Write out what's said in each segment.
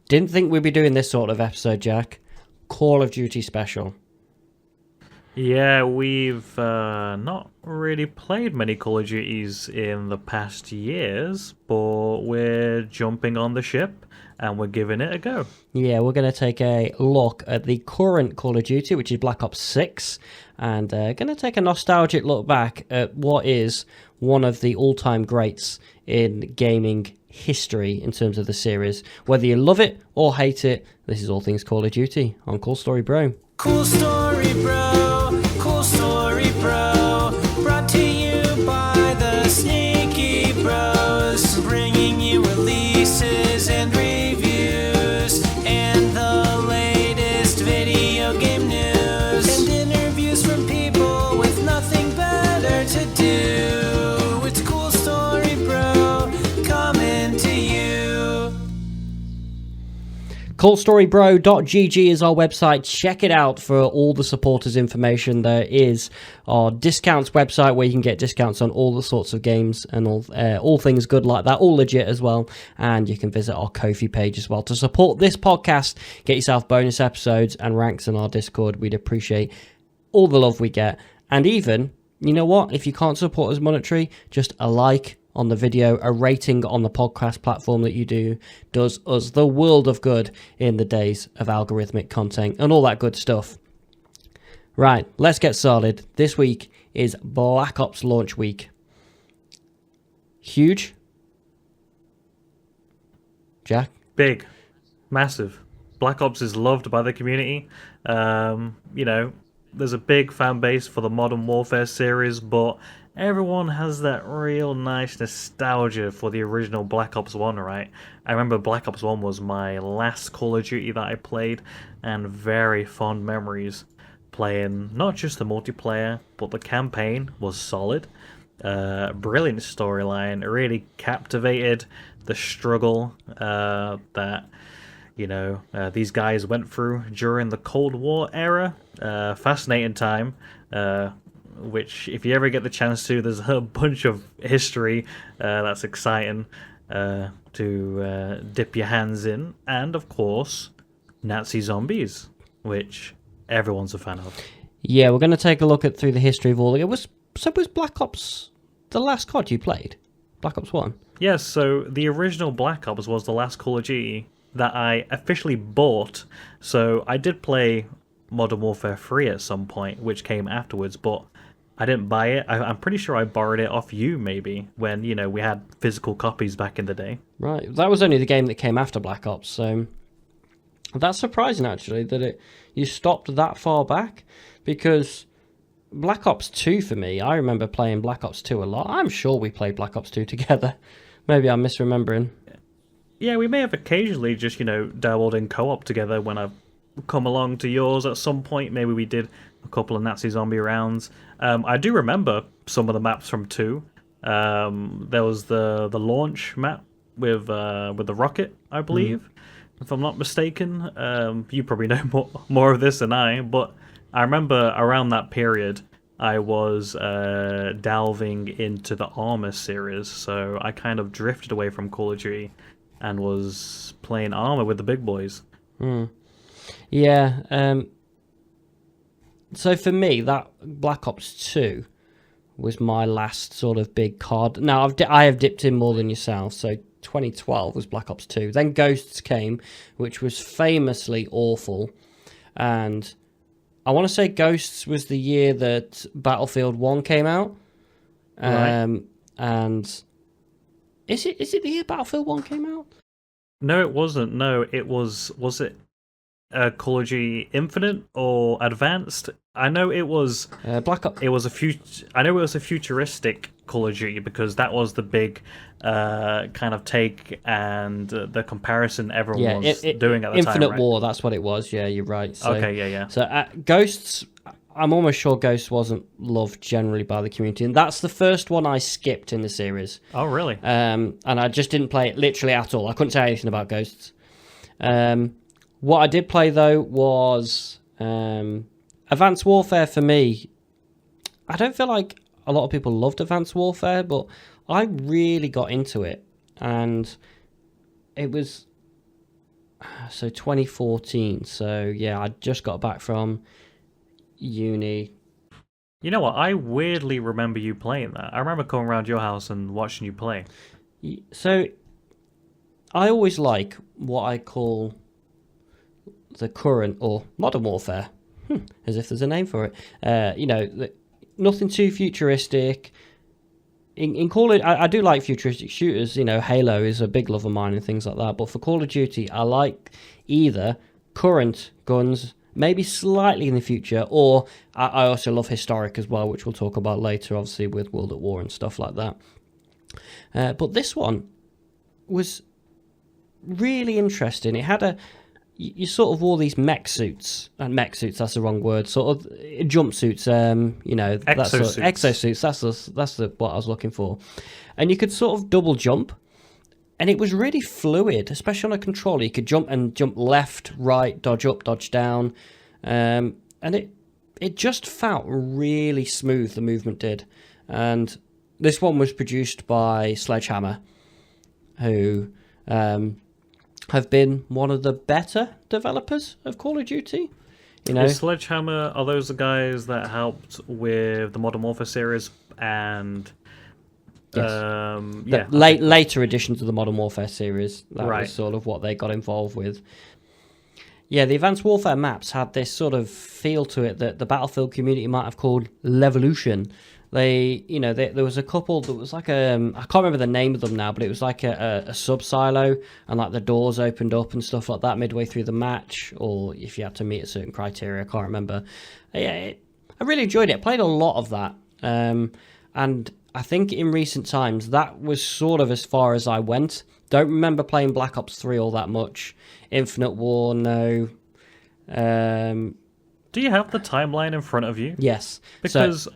Didn't think we'd be doing this sort of episode, Jack. Call of Duty special. Yeah, we've not really played many Call of Duties in the past years, but we're jumping on the ship and we're giving it a go. Yeah, we're going to take a look at the current Call of Duty, which is Black Ops 6, and going to take a nostalgic look back at what is one of the all-time greats in gaming history in terms of the series. Whether you love it or hate it, this is all things Call of Duty on Cool Story Bro. Cool story, bro. Cool story, bro. Brought to you by the Sneaky Bros. Bringing you releases and reviews and the latest video game news and interviews from people with nothing better to do. It's Cool Story, bro. Coming to you. CoolStoryBro.gg is our website. Check it out for all the supporters information. There is our discounts website where you can get discounts on all the sorts of games and all things good like that, all legit as well. And you can visit our Ko-fi page as well to support this podcast. Get yourself bonus episodes and ranks in our Discord. We'd appreciate all the love we get. And even, you know what, if you can't support us monetary, just a like on the video, a rating on the podcast platform that you do does us the world of good in the days of algorithmic content and all that good stuff. Right, let's get started. This week is Black Ops launch week. Huge? Jack? Big, massive. Black Ops is loved by the community. There's a big fan base for the Modern Warfare series, but everyone has that real nice nostalgia for the original Black Ops 1, right? I remember Black Ops 1 was my last Call of Duty that I played, and very fond memories playing not just the multiplayer, but the campaign was solid. Brilliant storyline, it really captivated the struggle that these guys went through during the Cold War era. Fascinating time, which if you ever get the chance to, there's a bunch of history that's exciting to dip your hands in. And of course, Nazi zombies, which everyone's a fan of. Yeah, we're going to take a look at through the history of all. Was Black Ops the last COD you played? Black Ops 1? Yes, so the original Black Ops was the last Call of Duty that I officially bought. So I did play Modern Warfare 3 at some point, which came afterwards, but I didn't buy it. I'm pretty sure I borrowed it off you, maybe, when, we had physical copies back in the day. Right, that was only the game that came after Black Ops, so that's surprising, actually, that you stopped that far back, because Black Ops 2, for me, I remember playing Black Ops 2 a lot. I'm sure we played Black Ops 2 together. Maybe I'm misremembering. Yeah, we may have occasionally just, dabbled in co-op together when I've come along to yours at some point. Maybe we did a couple of Nazi zombie rounds. I do remember some of the maps from 2. There was the launch map with the rocket, I believe, if I'm not mistaken. You probably know more of this than I, but I remember around that period I was delving into the Arma series, so I kind of drifted away from Call of Duty and was playing Arma with the big boys. Yeah. So for me, that Black Ops 2 was my last sort of big COD. Now, I have dipped in more than yourself, so 2012 was Black Ops 2. Then Ghosts came, which was famously awful. And I want to say Ghosts was the year that Battlefield 1 came out. Right. And is it the year Battlefield 1 came out? No, it wasn't. No, it was it Call of Duty Infinite or Advanced? I know it was Black Ops. It was I know it was a futuristic Call of Duty because that was the big kind of take and the comparison everyone was doing at the time. Infinite right? War, that's what it was. Yeah, you're right. So, Okay, yeah. So Ghosts, I'm almost sure Ghosts wasn't loved generally by the community, and that's the first one I skipped in the series. Oh, really? And I just didn't play it literally at all. I couldn't say anything about Ghosts. What I did play though was Advanced Warfare. For me, I don't feel like a lot of people loved Advanced Warfare, but I really got into it, and it was So 2014. So yeah, I just got back from uni. You know what? I weirdly remember you playing that. I remember coming around your house and watching you play. So I always like what I call the current or modern warfare, as if there's a name for it. Nothing too futuristic. In Call of, I do like futuristic shooters. Halo is a big love of mine and things like that. But for Call of Duty, I like either current guns, maybe slightly in the future, or I also love historic as well, which we'll talk about later, obviously with World at War and stuff like that. But this one was really interesting. It had you sort of wore these mech suits, and mech suits, that's the wrong word, sort of jumpsuits, Exosuits. Exosuits, that's what I was looking for. And you could sort of double jump, and it was really fluid, especially on a controller. You could jump left, right, dodge up, dodge down, and it just felt really smooth, the movement did. And this one was produced by Sledgehammer, who have been one of the better developers of Call of Duty. Is Sledgehammer, are those the guys that helped with the Modern Warfare series and Yes. Later editions of the Modern Warfare series, that Right. was sort of what they got involved with. Yeah, the Advanced Warfare maps had this sort of feel to it that the Battlefield community might have called Levolution. There was a couple that was like I can't remember the name of them now, but it was like a sub silo, and like the doors opened up and stuff like that midway through the match, or if you had to meet a certain criteria, I can't remember. I really enjoyed it. I played a lot of that, and I think in recent times that was sort of as far as I went. Don't remember playing Black Ops 3 all that much. Infinite War, no. Do you have the timeline in front of you? Yes. Because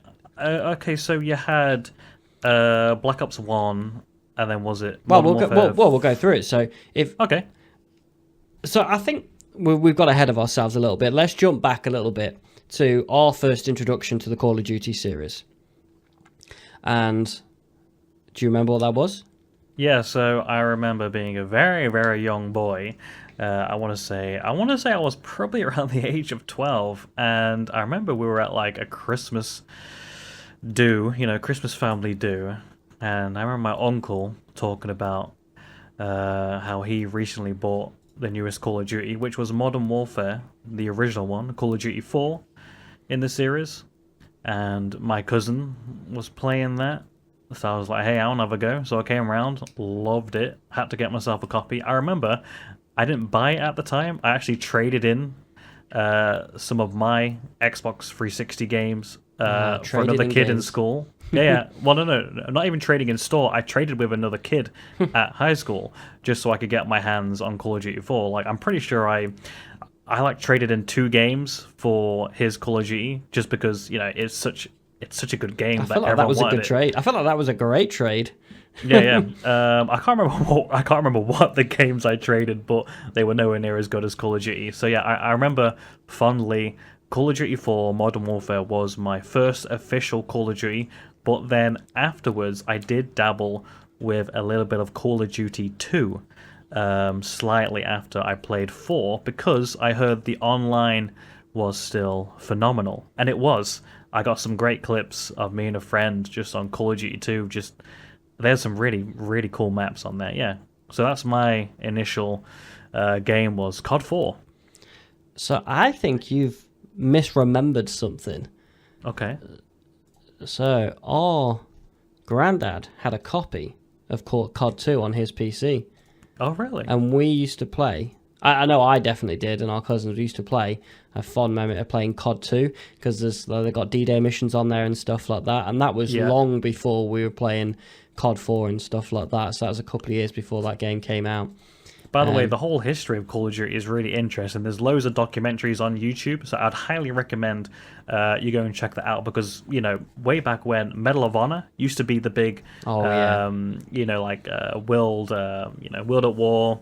so you had Black Ops 1, and then was it Well, Modern Warfare? we'll go through it. So Okay. So I think we've got ahead of ourselves a little bit. Let's jump back a little bit to our first introduction to the Call of Duty series. And do you remember what that was? Yeah, so I remember being a very, very young boy. I want to say I was probably around the age of 12, and I remember we were at like a Christmas Christmas family do, and I remember my uncle talking about how he recently bought the newest Call of Duty, which was Modern Warfare, the original one, Call of Duty 4 in the series, and my cousin was playing that. So I was like, hey, I want to have a go. So I came around, loved it, had to get myself a copy. I remember I didn't buy it at the time. I actually traded in some of my Xbox 360 games for another kid in school. Yeah. Well, no, not even trading in store. I traded with another kid at high school just so I could get my hands on Call of Duty 4. Like, I'm pretty sure I like traded in 2 games for his Call of Duty just because, it's such a good game. I felt like that was a good trade. I felt like that was a great trade. Yeah. I can't remember what the games I traded, but they were nowhere near as good as Call of Duty. So yeah, I remember fondly Call of Duty 4 Modern Warfare was my first official Call of Duty, but then afterwards I did dabble with a little bit of Call of Duty 2 slightly after I played 4 because I heard the online was still phenomenal, and it was. I got some great clips of me and a friend just on Call of Duty 2. There's some really, really cool maps on there, yeah. So that's my initial game was COD 4. So I think you've misremembered something. Okay. So our granddad had a copy of COD 2 on his PC. Oh, really? And we used to play. I know I definitely did, and our cousins used to play. A fond memory of playing COD 2 because they got D-Day missions on there and stuff like that. And that was long before we were playing COD 4 and stuff like that. So that was a couple of years before that game came out. By the way, the whole history of Call of Duty is really interesting. There's loads of documentaries on YouTube, so I'd highly recommend you go and check that out because, way back when Medal of Honor used to be the big, World at War,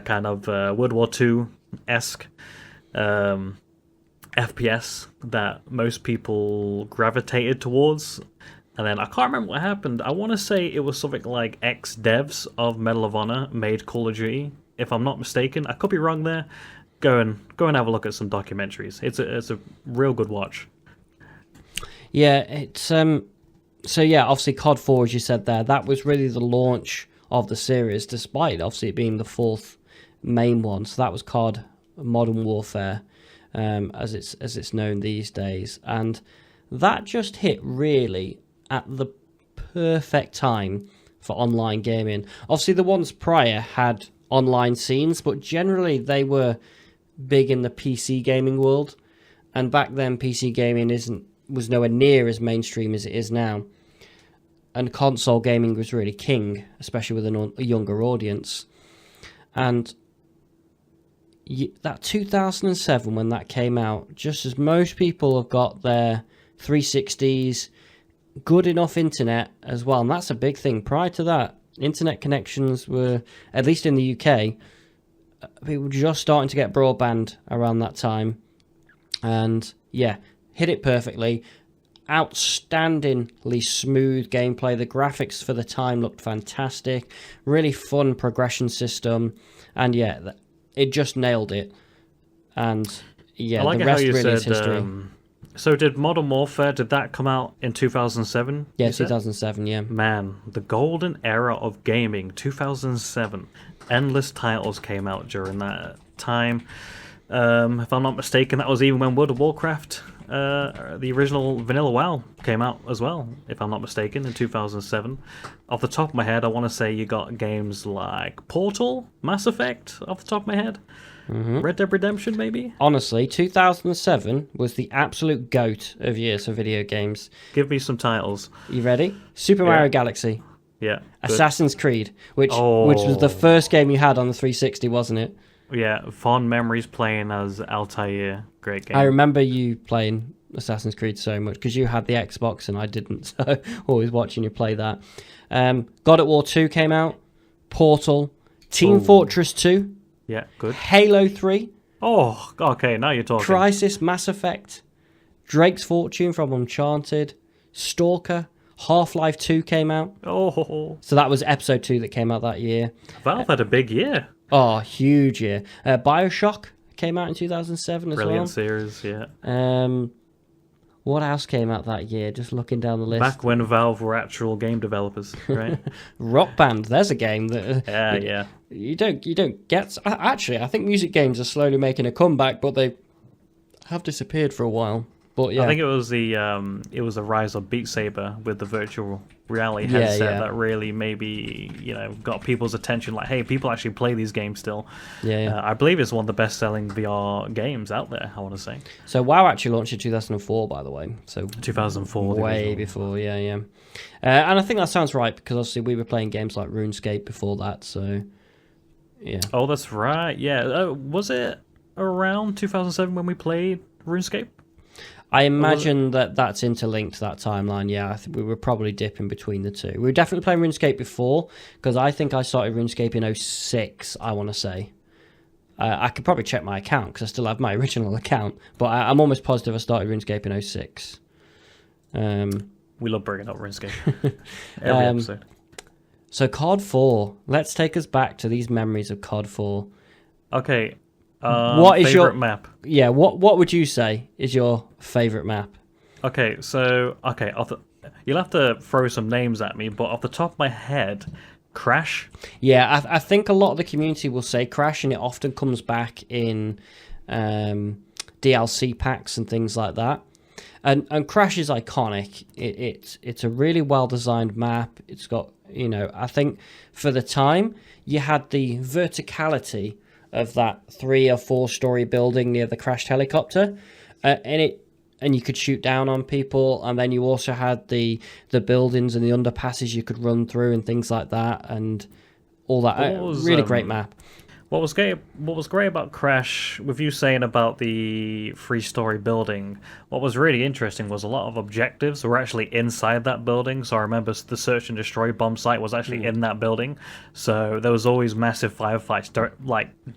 kind of World War II-esque FPS that most people gravitated towards. And then I can't remember what happened. I want to say it was something like ex-devs of Medal of Honor made Call of Duty. if I'm not mistaken. I could be wrong there. Go and have a look at some documentaries. It's a real good watch. Yeah, it's so yeah, obviously COD 4, as you said there, that was really the launch of the series, despite obviously it being the fourth main one. So that was COD Modern Warfare, as it's known these days, and that just hit really at the perfect time for online gaming. Obviously, the ones prior had online scenes, but generally they were big in the PC gaming world, and back then PC gaming was nowhere near as mainstream as it is now, and console gaming was really king, especially with a younger audience. And that 2007, when that came out, just as most people have got their 360s, good enough internet as well, and that's a big thing. Prior to that, internet connections were, at least in the UK, people were just starting to get broadband around that time, and yeah, hit it perfectly. Outstandingly smooth gameplay. The graphics for the time looked fantastic. Really fun progression system, and yeah, it just nailed it. And yeah, I like the it how rest you really is said. history. So did Modern Warfare? Did that come out in 2007? Yeah, 2007. Yeah. Man, the golden era of gaming, 2007. Endless titles came out during that time. If I'm not mistaken, that was even when World of Warcraft, the original Vanilla WoW, came out as well, if I'm not mistaken, in 2007. Off the top of my head, I want to say you got games like Portal, Mass Effect, off the top of my head. Red Dead Redemption, maybe? Honestly, 2007 was the absolute GOAT of years for video games. Give me some titles. You ready? Super Mario Galaxy, Yeah. Good. Assassin's Creed, which was the first game you had on the 360, wasn't it? Yeah, fond memories playing as Altair. Great game. I remember you playing Assassin's Creed so much because you had the Xbox and I didn't, so always watching you play that. God at War 2 came out, Portal, Team Fortress 2, Yeah, good. Halo 3, Oh, okay, now you're talking. Crysis, Mass Effect, Drake's Fortune from Uncharted, Stalker, Half-Life 2 came out. Oh, So that was episode 2 that came out that year. Valve had a big year. Oh, huge year. Bioshock came out in 2007 as Brilliant well. series, yeah. What else came out that year? Just looking down the list. Back when Valve were actual game developers, right? Rock Band. There's a game that Yeah. you don't get. Actually, I think music games are slowly making a comeback, but they have disappeared for a while. But yeah, I think it was the rise of Beat Saber with the virtual reality Yeah, headset yeah. that really maybe got people's attention. Like, hey, people actually play these games still. yeah. I believe it's one of the best-selling VR games out there. I want to say So WoW actually launched in 2004, by the way. So 2004. the way original. before. Yeah. And I think that sounds right because obviously we were playing games like RuneScape before that. So yeah. Oh, that's right. Yeah, was it around 2007 when we played RuneScape? I imagine that's interlinked, that timeline. Yeah, I think we were probably dipping between the two. We were definitely playing RuneScape before, because I think I started RuneScape in 06, I want to say. I could probably check my account, because I still have my original account, but I'm almost positive I started RuneScape in 06. We love bringing up RuneScape every episode. So COD 4, let's take us back to these memories of COD 4. Okay, What is favorite your map? Yeah, what would you say is your favourite map? Okay, so you'll have to throw some names at me, but off the top of my head, Crash. Yeah, I think a lot of the community will say Crash, and it often comes back in DLC packs and things like that. And Crash is iconic. It's a really well designed map. It's got, I think for the time you had the verticality of that 3 or 4 story building near the crashed helicopter, and you could shoot down on people, and then you also had the buildings and the underpasses you could run through and things like that, and all that. Really great map. What was great about Crash, with you saying about the 3-story building, what was really interesting was a lot of objectives were actually inside that building. So I remember the search and destroy bomb site was actually in that building. So there was always massive firefights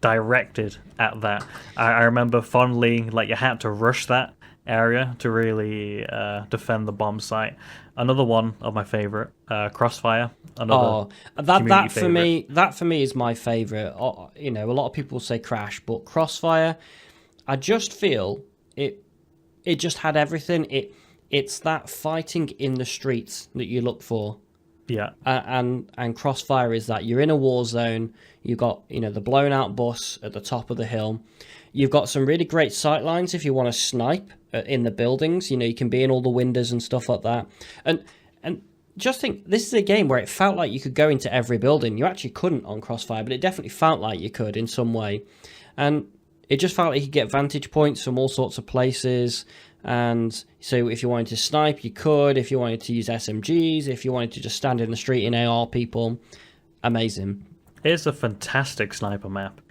directed at that. I remember fondly, you had to rush that area to really defend the bomb site. Another one of my favorite, Crossfire. Another that for me is my favorite. You know, a lot of people say Crash, but Crossfire, I just feel it just had everything. It's that fighting in the streets that you look for. Yeah. And Crossfire is that you're in a war zone. You've got, you know, the blown out bus at the top of the hill. You've got some really great sight lines if you want to snipe in the buildings. You know, you can be in all the windows and stuff like that. And just think, this is a game where it felt like you could go into every building. You actually couldn't on Crossfire, but it definitely felt like you could in some way. And it just felt like you could get vantage points from all sorts of places. And so if you wanted to snipe, you could. If you wanted to use SMGs, if you wanted to just stand in the street and AR people, amazing. It's a fantastic sniper map.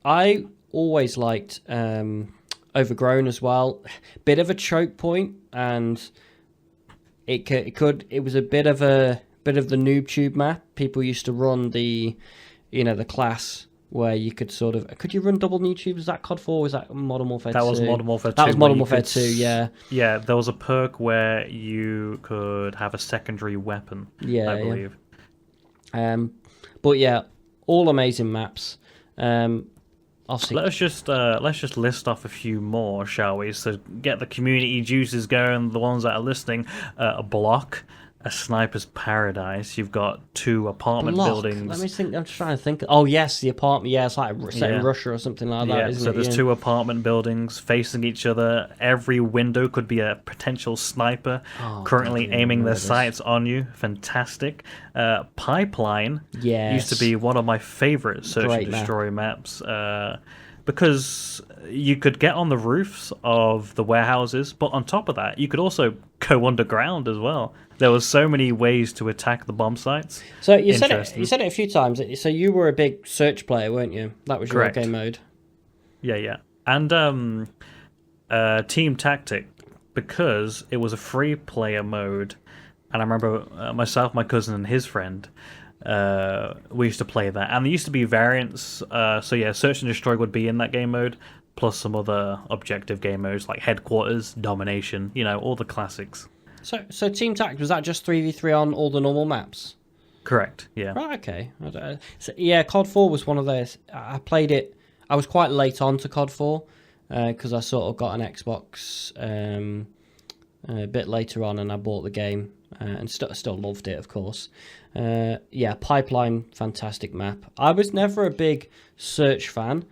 I always liked Overgrown as well. Bit of a choke point, and it was a bit of the noob tube map. People used to run the class where you could could you run double noob tubes? Was that COD 4? Was that Modern Warfare 2? That was Modern Warfare 2. That was Modern Warfare 2, yeah. Yeah, there was a perk where you could have a secondary weapon, I believe. Yeah. But yeah, all amazing maps. Obviously, let's just list off a few more, shall we? So get the community juices going. The ones that are listening, a block, a sniper's paradise. You've got 2 apartment buildings. Let me think. I'm just trying to think. Oh yes, the apartment. Yeah, it's like set in Russia or something like that. Isn't so it? There's 2 apartment buildings facing each other. Every window could be a potential sniper currently aiming their sights on you. Fantastic. Pipeline used to be one of my favorite search and destroy maps. Because you could get on the roofs of the warehouses, but on top of that, you could also go underground as well. There were so many ways to attack the bomb sites. So you said it a few times. So you were a big search player, weren't you? That was your game mode. Yeah. And Team Tactic, because it was a free player mode, and I remember myself, my cousin, and his friend. We used to play that, and there used to be variants. Search and Destroy would be in that game mode, plus some other objective game modes like Headquarters, Domination. You know, all the classics. So Team Tactic, was that just 3v3 on all the normal maps? Correct. Yeah. Right. Okay. COD 4 was one of those. I played it. I was quite late on to COD 4 because I sort of got an Xbox a bit later on, and I bought the game. And still loved it, of course. Pipeline, fantastic map. I was never a big search fan,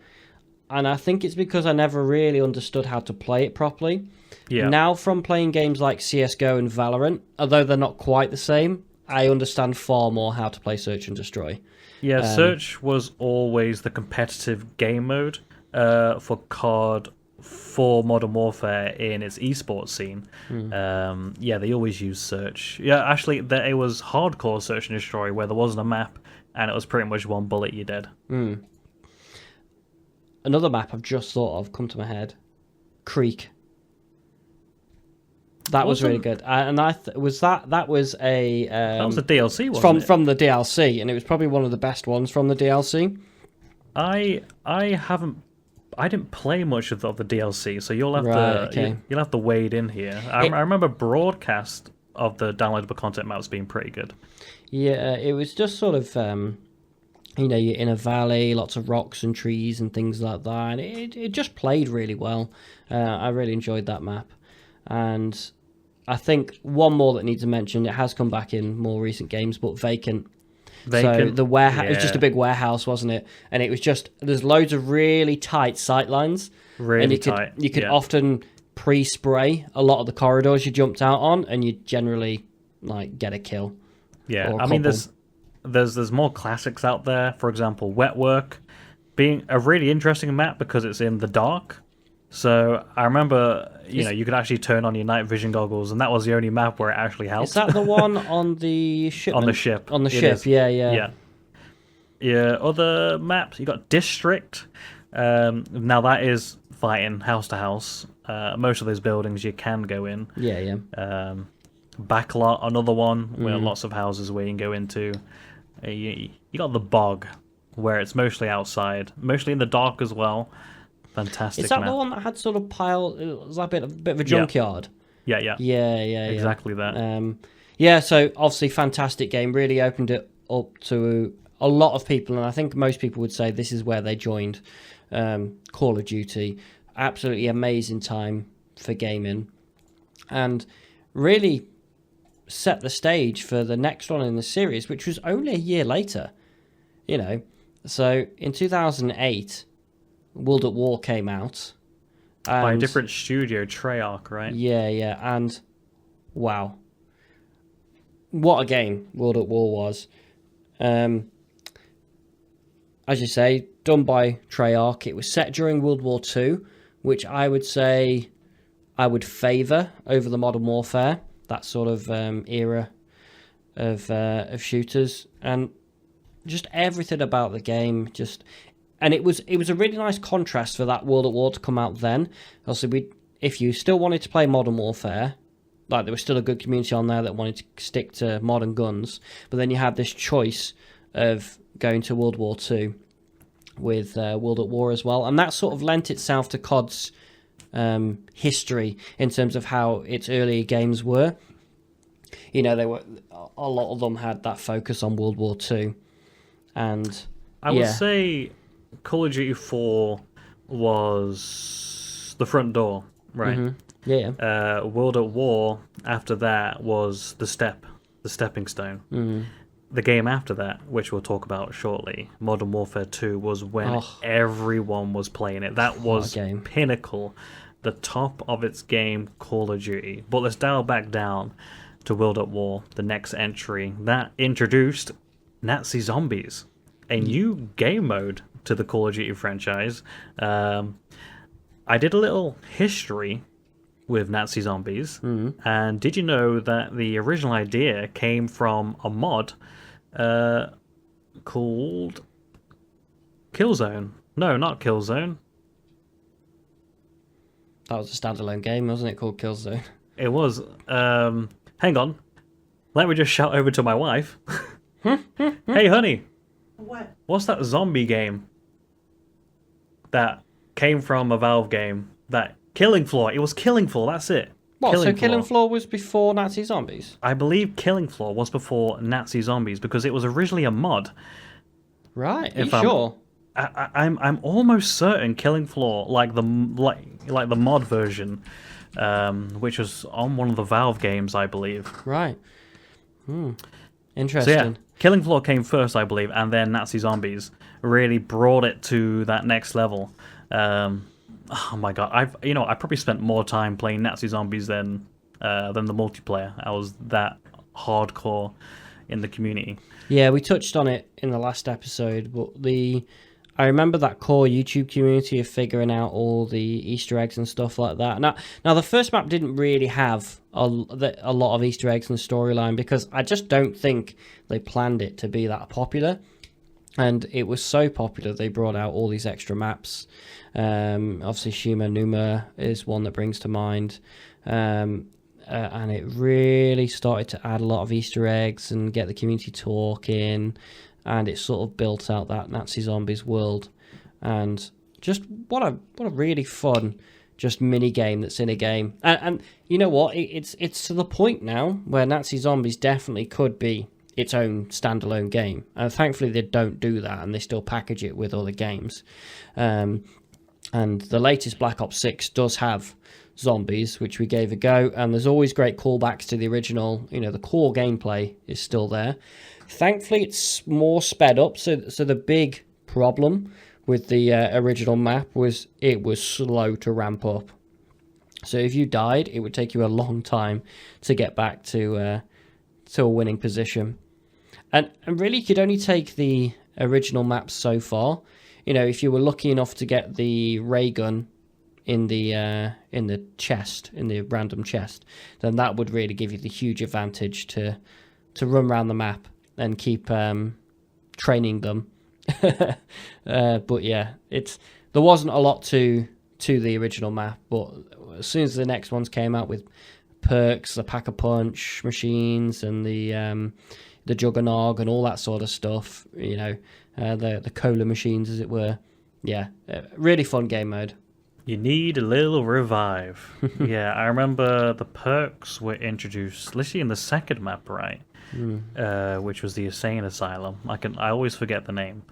and I think it's because I never really understood how to play it properly. Yeah. Now, from playing games like CSGO and Valorant, although they're not quite the same, I understand far more how to play Search and Destroy. Yeah, Search was always the competitive game mode for COD, for Modern Warfare in its esports scene. They always use Search. Yeah, actually, it was hardcore Search and Destroy where there wasn't a map, and it was pretty much one bullet, you're dead. Another map I've just thought of, come to my head, Creek. That was really good, and that was a that was a DLC, wasn't it? From the DLC, and it was probably one of the best ones from the DLC. I didn't play much of the DLC, so you'll have to wade in here. I remember broadcast of the downloadable content maps being pretty good. Yeah, it was just sort of you're in a valley, lots of rocks and trees and things like that, and it just played really well. I really enjoyed that map. And I think one more that needs to mention, it has come back in more recent games, but Vacant. So the warehouse, it was just a big warehouse, wasn't it? And it was just, there's loads of really tight sight lines. Really tight. You could often pre-spray a lot of the corridors you jumped out on, and you generally get a kill. Yeah, I mean, there's more classics out there. For example, Wetwork being a really interesting map because it's in the dark. So I remember, you could actually turn on your night vision goggles, and that was the only map where it actually helped. Is that the one on the ship? On the ship. On the ship, yeah. Yeah, other maps, you got District. Now that is fighting house to house. Most of those buildings you can go in. Yeah. Backlot, another one, where lots of houses where you can go into. You got the Bog, where it's mostly outside, mostly in the dark as well. Fantastic Is that map. the one that had sort of it was like a bit of a Yeah. junkyard? Yeah, yeah. Yeah. Exactly that. Yeah, so obviously fantastic game. Really opened it up to a lot of people, and I think most people would say this is where they joined Call of Duty. Absolutely amazing time for gaming, and really set the stage for the next one in the series, which was only a year later. You know, so in 2008, World at War came out. By a and- different studio, Treyarch, right? Yeah, and wow, what a game World at War was. As you say, done by Treyarch. It was set during World War II, which I would say I would favour over the Modern Warfare, that sort of era of shooters, and just everything about the game. And it was a really nice contrast for that World at War to come out then. Also, if you still wanted to play Modern Warfare, like there was still a good community on there that wanted to stick to modern guns, but then you had this choice of going to World War II with World at War as well, and that sort of lent itself to COD's history in terms of how its earlier games were. You know, they were a lot of them had that focus on World War II, and I would say Call of Duty 4 was the front door, right? yeah, World at War after that was the stepping stone. The game after that, which we'll talk about shortly, Modern Warfare 2, was when everyone was playing it. That was game. pinnacle, the top of its game, Call of Duty. But let's dial back down to World at War, the next entry. That introduced Nazi Zombies, a new game mode to the Call of Duty franchise. I did a little history with Nazi Zombies, and did you know that the original idea came from a mod called Killzone? No, not Killzone. that was a standalone game, wasn't it? Called Killzone. It was. Hang on. Let me just shout over to my wife. Hey, honey. What? What's that zombie game that came from a Valve game? That Killing Floor. It was Killing Floor. That's it. What? So Killing Floor was before Nazi Zombies? I believe Killing Floor was before Nazi Zombies because it was originally a mod. Right? Are you If I'm- sure? I'm almost certain Killing Floor, like the mod version, which was on one of the Valve games, I believe. Right. So Interesting. yeah, Killing Floor came first, I believe, and then Nazi Zombies really brought it to that next level. Oh my god, I probably spent more time playing Nazi Zombies than the multiplayer. I was that hardcore in the community. Yeah, we touched on it in the last episode, but I remember that core YouTube community of figuring out all the Easter eggs and stuff like that. Now the first map didn't really have a lot of Easter eggs and storyline because I just don't think they planned it to be that popular. And it was so popular they brought out all these extra maps. Obviously, Shima Numa is one that brings to mind. And it really started to add a lot of Easter eggs and get the community talking. And it sort of built out that Nazi Zombies world. And just what a really fun just mini game that's in a game. And you know what? It's to the point now where Nazi Zombies definitely could be its own standalone game. Thankfully, they don't do that, and they still package it with other games. And the latest Black Ops 6 does have zombies, which we gave a go, and there's always great callbacks to the original. You know, the core gameplay is still there. Thankfully, it's more sped up, so the big problem with the original map was it was slow to ramp up. So if you died, it would take you a long time to get back to a winning position. And really, you could only take the original maps so far. You know, if you were lucky enough to get the ray gun in the chest, in the random chest, then that would really give you the huge advantage to run around the map and keep training them. But yeah, there wasn't a lot to the original map. But as soon as the next ones came out with perks, the Pack-a-Punch machines, and the Juggernog and all that sort of stuff, you know, the cola machines, as it were. Yeah, really fun game mode. You need a little revive. Yeah, I remember the perks were introduced literally in the second map, right? Which was the Insane Asylum. I always forget the name.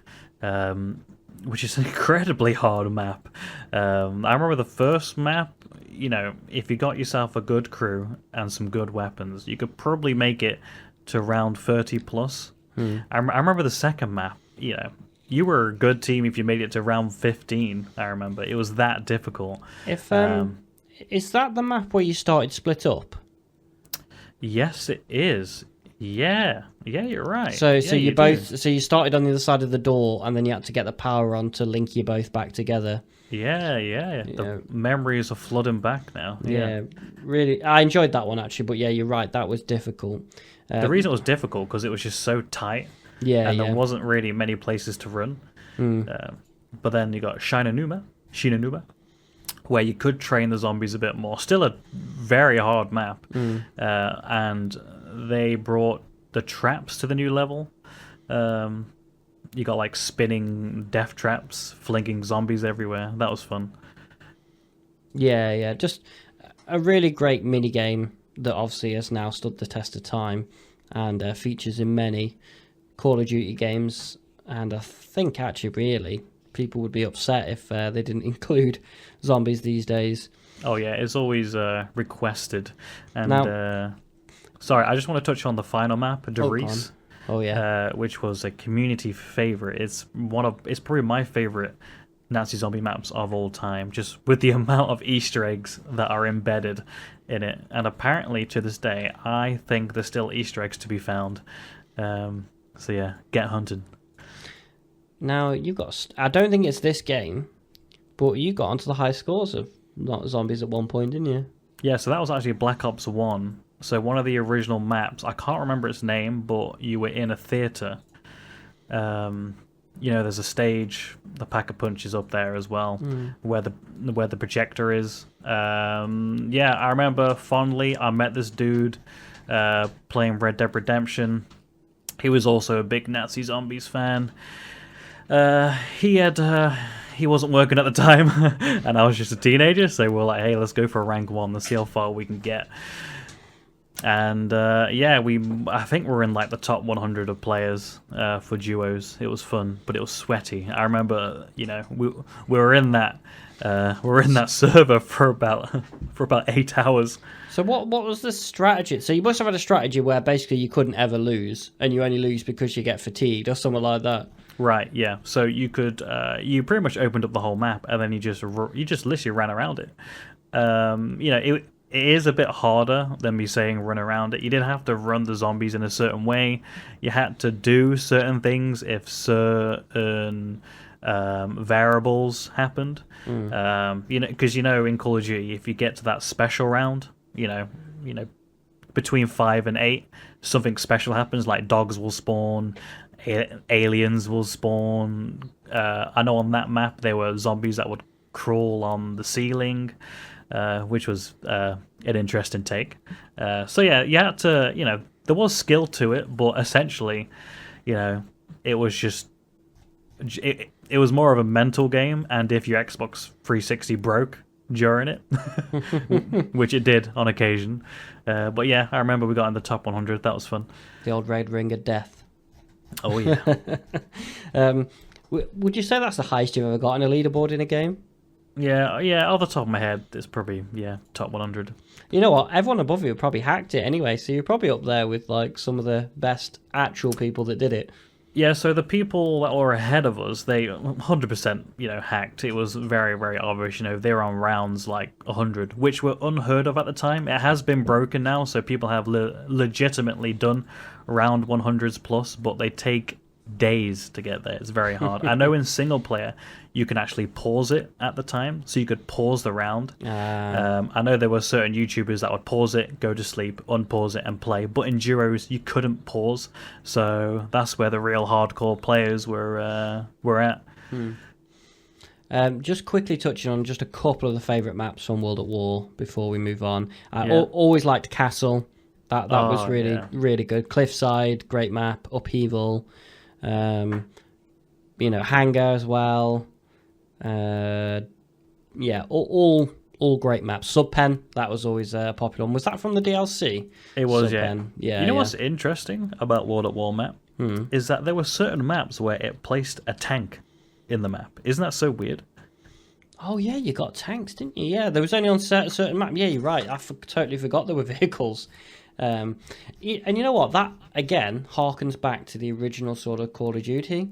Which is an incredibly hard map. I remember the first map, you know, if you got yourself a good crew and some good weapons, you could probably make it to round 30 plus. I remember the second map, you know, you were a good team if you made it to round 15, I remember. It was that difficult. If is that the map where you started split up? Yes, it is. Yeah, you're right. So Yeah, you do. both so you started on the other side of the door, and then you had to get the power on to link you both back together. Yeah. The memories are flooding back now. Yeah, really, I enjoyed that one actually. But yeah, you're right, that was difficult. The reason it was difficult because it was just so tight. And there wasn't really many places to run. But then you got Shinonuma, where you could train the zombies a bit more. Still a very hard map. And they brought the traps to the new level. You got like spinning death traps, flinging zombies everywhere. That was fun. Yeah, just a really great mini game that obviously has now stood the test of time and features in many Call of Duty games. And I think actually, really, people would be upset if they didn't include zombies these days. Oh yeah, it's always requested. And sorry, I just want to touch on the final map, Derice. Oh yeah, which was a community favorite. It's probably my favorite Nazi zombie maps of all time, just with the amount of Easter eggs that are embedded in it. And apparently, to this day, I think there's still Easter eggs to be found. So yeah, get hunting. Now you got. I don't think it's this game, but you got onto the high scores of not zombies at one point, didn't you? Yeah, so that was actually Black Ops 1. So one of the original maps, I can't remember its name, but you were in a theater. You know, there's a stage, the Pack-a-Punch is up there as well, where the projector is. Yeah, I remember fondly, I met this dude playing Red Dead Redemption. He was also a big Nazi Zombies fan. He wasn't working at the time, and I was just a teenager, so we're like, hey, let's go for a rank 1, let's see how far we can get. And I think we're in like the top 100 of players for duos. It was fun, but it was sweaty. I remember, you know, we were in that server for about 8 hours. So what was the strategy? So you must have had a strategy where basically you couldn't ever lose, and you only lose because you get fatigued or something like that. Right, yeah. So you could, you pretty much opened up the whole map, and then you just literally ran around it. You know, it is a bit harder than me saying run around it. You didn't have to run the zombies in a certain way. You had to do certain things if certain variables happened. You know, because you know in Call of Duty, if you get to that special round, you know, between 5 and 8, something special happens. Like dogs will spawn. Aliens will spawn. I know on that map there were zombies that would crawl on the ceiling, which was an interesting take. So yeah, you had to, you know, there was skill to it, but essentially, you know, it was just it was more of a mental game. And if your Xbox 360 broke during it, which it did on occasion, but yeah, I remember we got in the top 100. That was fun. The old Red Ring of Death. Oh yeah. Would you say that's the highest you've ever got on a leaderboard in a game? Yeah. Off the top of my head, it's probably top 100. You know what? Everyone above you probably hacked it anyway, so you're probably up there with like some of the best actual people that did it. Yeah, so the people that were ahead of us, they 100%, hacked. It was very, very obvious. They were on rounds like 100, which were unheard of at the time. It has been broken now, so people have legitimately done round 100s plus, but they take days to get there. It's very hard. I know in single player, you can actually pause it at the time, so you could pause the round. I know there were certain YouTubers that would pause it, go to sleep, unpause it, and play. But in duos, you couldn't pause, so that's where the real hardcore players were at. Just quickly touching on just a couple of the favourite maps from World at War before we move on. I always liked Castle. That was really really good. Cliffside, great map. Upheaval, Hangar as well. yeah, all great maps. Subpen, that was always a popular one. Was that from the DLC? It was, Subpen. yeah. Yeah. You know yeah. what's interesting about World at War map? Is that there were certain maps where it placed a tank in the map. Isn't that so weird? Oh yeah, you got tanks, didn't you? Yeah, there was only on certain map. Yeah, you're right. I totally forgot there were vehicles. And you know what? That again harkens back to the original sort of Call of Duty.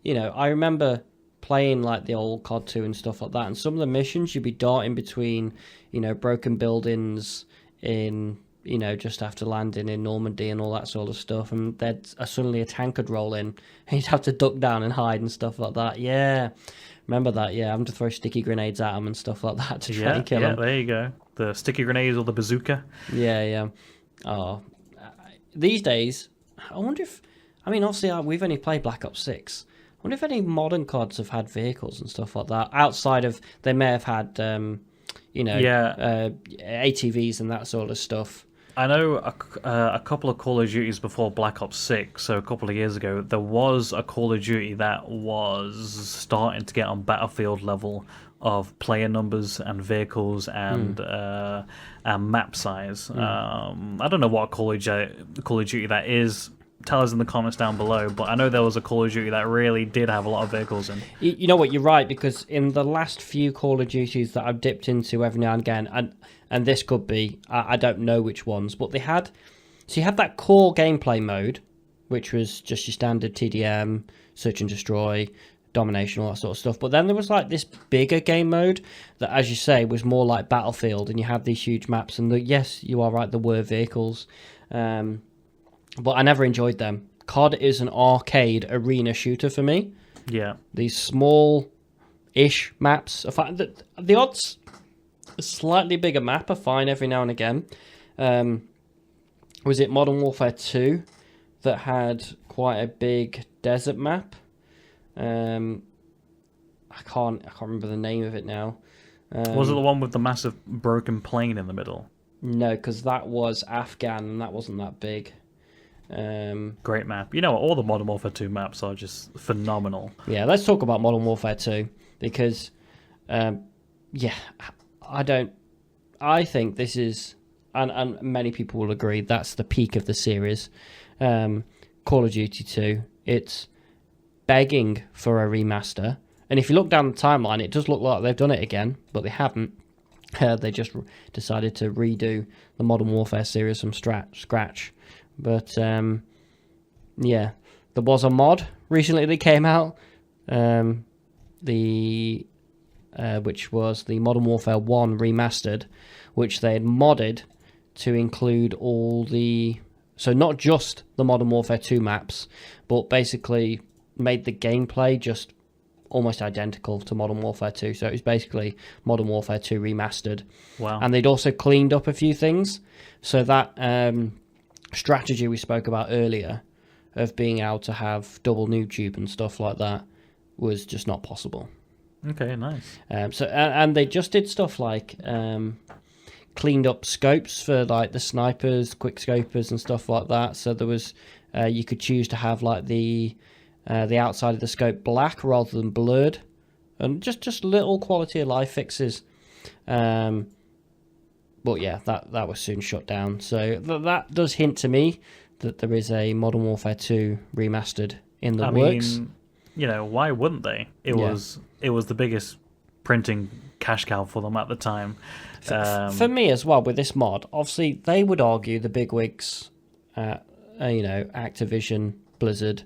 You know, I remember playing like the old COD 2 and stuff like that, and some of the missions you'd be darting between, you know, broken buildings in, you know, just after landing in Normandy and all that sort of stuff, and then suddenly a tank would roll in, and you'd have to duck down and hide and stuff like that. Yeah, remember that? Yeah, having to throw sticky grenades at them and stuff like that to try and kill them. There you go. The sticky grenades or the bazooka. Yeah. Oh, these days, I wonder if, I mean, obviously we've only played Black Ops 6. I wonder if any modern CODs have had vehicles and stuff like that. Outside of, they may have had, you know, ATVs and that sort of stuff. I know a couple of Call of Duties before Black Ops 6, so a couple of years ago, there was a Call of Duty that was starting to get on Battlefield level of player numbers and vehicles and map size. I don't know what Call of Duty that is. Tell us in the comments down below, but I know there was a Call of Duty that really did have a lot of vehicles in. You know what, you're right, because in the last few Call of Duties that I've dipped into every now and again, and this could be, I don't know which ones, but they had, so you had that core gameplay mode, which was just your standard TDM, search and destroy, domination, all that sort of stuff, but then there was like this bigger game mode that, as you say, was more like Battlefield, and you had these huge maps, and yes, you are right, there were vehicles, but I never enjoyed them. COD is an arcade arena shooter for me. Yeah. These small-ish maps. The odds, a slightly bigger map are fine every now and again. Was it Modern Warfare 2 that had quite a big desert map? I can't remember the name of it now. Was it the one with the massive broken plane in the middle? No, because that was Afghan, and that wasn't that big. Great map. You know what? All the Modern Warfare 2 maps are just phenomenal. Yeah, let's talk about Modern Warfare 2 because, I think this is, and many people will agree, that's the peak of the series. Call of Duty 2, it's begging for a remaster. And if you look down the timeline, it does look like they've done it again, but they haven't. They just decided to redo the Modern Warfare series from scratch. But, there was a mod recently that came out, which was the Modern Warfare 1 Remastered, which they had modded to include all the... So not just the Modern Warfare 2 maps, but basically made the gameplay just almost identical to Modern Warfare 2. So it was basically Modern Warfare 2 Remastered. Wow. And they'd also cleaned up a few things. So that... strategy we spoke about earlier of being able to have double noob tube and stuff like that was just not possible. Okay, nice. And they just did stuff like cleaned up scopes for like the snipers, quick scopers and stuff like that. So there was you could choose to have like the outside of the scope black rather than blurred, and just little quality of life fixes. But yeah, that was soon shut down. So that does hint to me that there is a Modern Warfare 2 remastered in the works. Mean, you know, why wouldn't they? It was the biggest printing cash cow for them at the time. For me as well, with this mod, obviously they would argue, the bigwigs, Activision, Blizzard,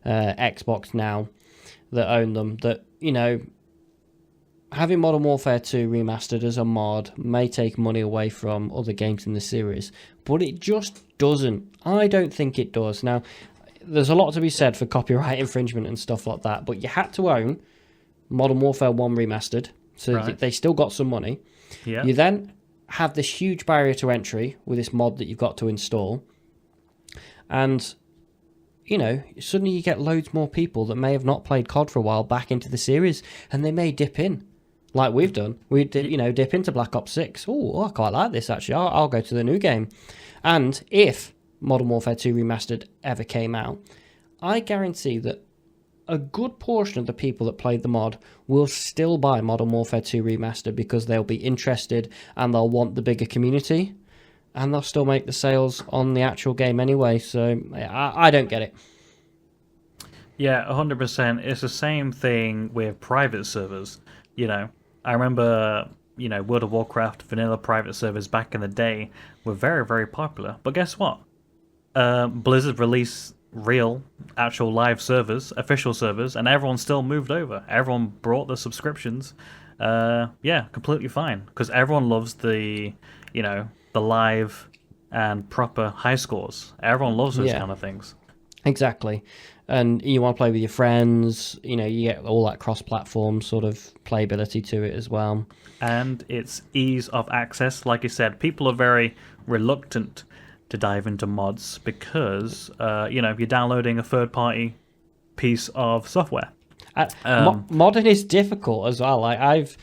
Xbox now, that own them, that, you know, having Modern Warfare 2 remastered as a mod may take money away from other games in the series, but it just doesn't. I don't think it does. Now, there's a lot to be said for copyright infringement and stuff like that, but you had to own Modern Warfare 1 remastered, so right. they still got some money. Yeah. You then have this huge barrier to entry with this mod that you've got to install, and you know, suddenly you get loads more people that may have not played COD for a while back into the series, and they may dip in. Like we've done. We did, dip into Black Ops 6. Oh, I quite like this, actually. I'll go to the new game. And if Modern Warfare 2 Remastered ever came out, I guarantee that a good portion of the people that played the mod will still buy Modern Warfare 2 Remastered because they'll be interested and they'll want the bigger community, and they'll still make the sales on the actual game anyway. So I don't get it. Yeah, 100%. It's the same thing with private servers. I remember, World of Warcraft vanilla private servers back in the day were very, very popular. But guess what? Blizzard released real, actual live servers, official servers, and everyone still moved over. Everyone brought the subscriptions. Yeah, completely fine. Because everyone loves the live and proper high scores. Everyone loves those kind of things. Exactly. And you want to play with your friends, you get all that cross-platform sort of playability to it as well. And it's ease of access. Like you said, people are very reluctant to dive into mods because, you're downloading a third-party piece of software. Modding is difficult as well. Like, I've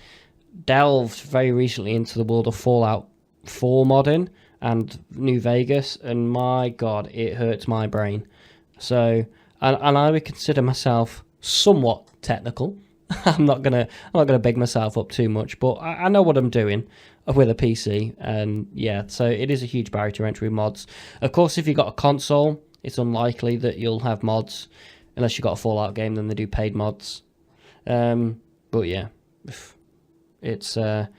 delved very recently into the world of Fallout 4 modding and New Vegas, and my God, it hurts my brain. So, and I would consider myself somewhat technical. I'm not gonna big myself up too much, but I know what I'm doing with a PC, and yeah, so it is a huge barrier to entry with mods. Of course, if you've got a console, it's unlikely that you'll have mods unless you've got a Fallout game. Then they do paid mods. But yeah, it's I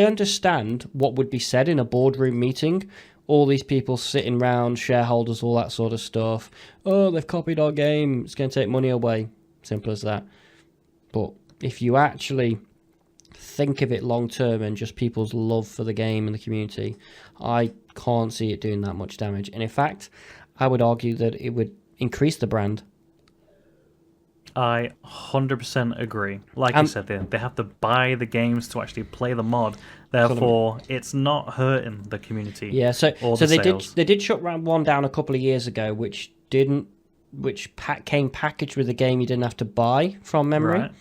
understand what would be said in a boardroom meeting. All these people sitting round, shareholders, all that sort of stuff. Oh, they've copied our game. It's going to take money away. Simple as that. But if you actually think of it long term and just people's love for the game and the community, I can't see it doing that much damage. And in fact, I would argue that it would increase the brand. I 100% agree. Like you said, they have to buy the games to actually play the mod. Therefore, it's not hurting the community. Yeah, so they sales. did shut round one down a couple of years ago, which came packaged with the game you didn't have to buy from memory. Right.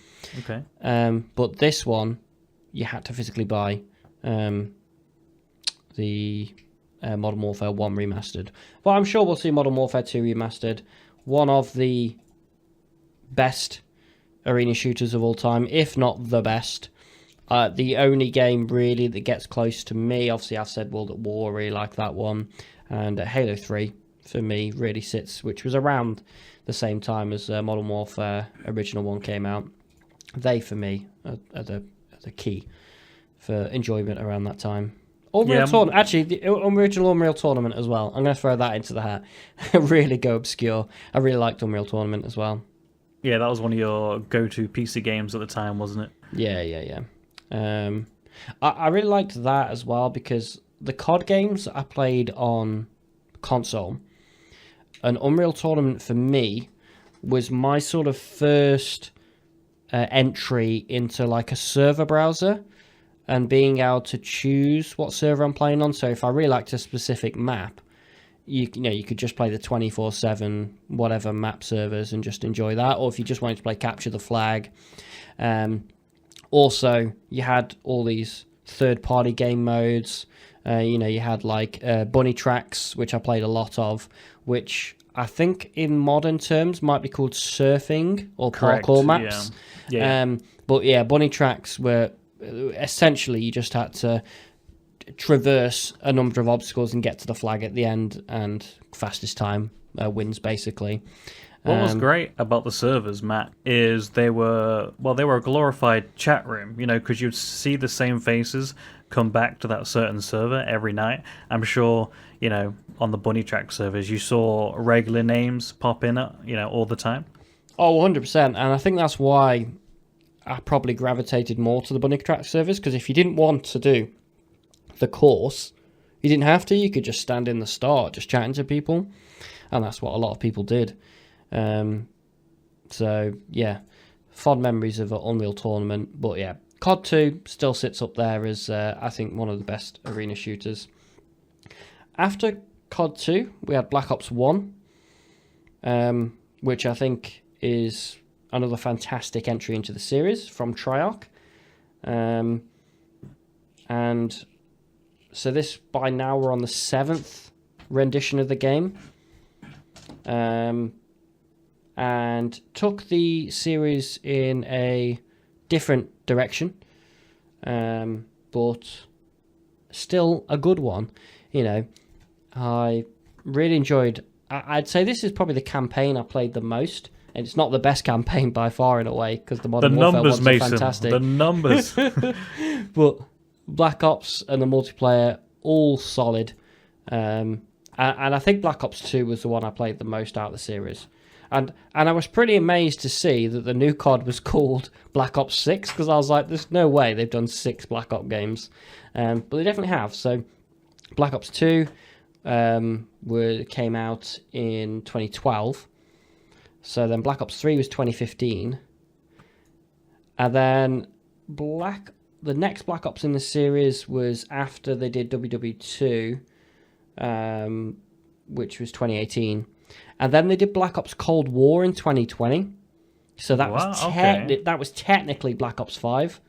Okay. But this one, you had to physically buy the Modern Warfare 1 Remastered. But I'm sure we'll see Modern Warfare 2 Remastered, one of the best arena shooters of all time, if not the best. The only game really that gets close to me, obviously I've said World at War, really like that one, and Halo 3 for me really sits, which was around the same time as Modern Warfare Original 1 came out. They for me are the key for enjoyment around that time. Actually, the original Unreal Tournament as well. I'm going to throw that into the hat. Really go obscure. I really liked Unreal Tournament as well. Yeah, that was one of your go-to PC games at the time, wasn't it? Yeah. I really liked that as well because the COD games I played on console, and Unreal Tournament for me was my sort of first entry into like a server browser and being able to choose what server I'm playing on. So if I really liked a specific map, you could just play the 24/7 whatever map servers and just enjoy that. Or if you just wanted to play Capture the Flag. Also, you had all these third-party game modes. You had like Bunny Tracks, which I played a lot of, which I think in modern terms might be called surfing or parkour maps. Yeah. But yeah, Bunny Tracks were essentially you just had to traverse a number of obstacles and get to the flag at the end, and fastest time wins basically. What was great about the servers, Matt, is they were a glorified chat room, because you'd see the same faces come back to that certain server every night. I'm sure, on the Bunny Track servers, you saw regular names pop in, all the time. Oh, 100%. And I think that's why I probably gravitated more to the Bunny Track servers, because if you didn't want to do the course, you didn't have to. You could just stand in the start, just chatting to people. And that's what a lot of people did. So yeah, fond memories of Unreal Tournament, but yeah, COD 2 still sits up there as I think one of the best arena shooters. After COD 2, we had Black Ops 1, which I think is another fantastic entry into the series from Treyarch. And so this, by now, we're on the 7th rendition of the game. and took the series in a different direction, but still a good one. You know, I really enjoyed. I'd say this is probably the campaign I played the most. And it's not the best campaign by far in a way, because the Modern Warfare numbers, ones are Mason. fantastic. The numbers. But Black Ops and the multiplayer, all solid. And I think Black Ops 2 was the one I played the most out of the series. And I was pretty amazed to see that the new COD was called Black Ops 6, because I was like, there's no way they've done 6 Black Ops games. But they definitely have. So Black Ops 2 came out in 2012. So then Black Ops 3 was 2015. And then the next Black Ops in the series was after they did WW2, which was 2018. And then they did Black Ops Cold War in 2020. So that that was technically Black Ops 5.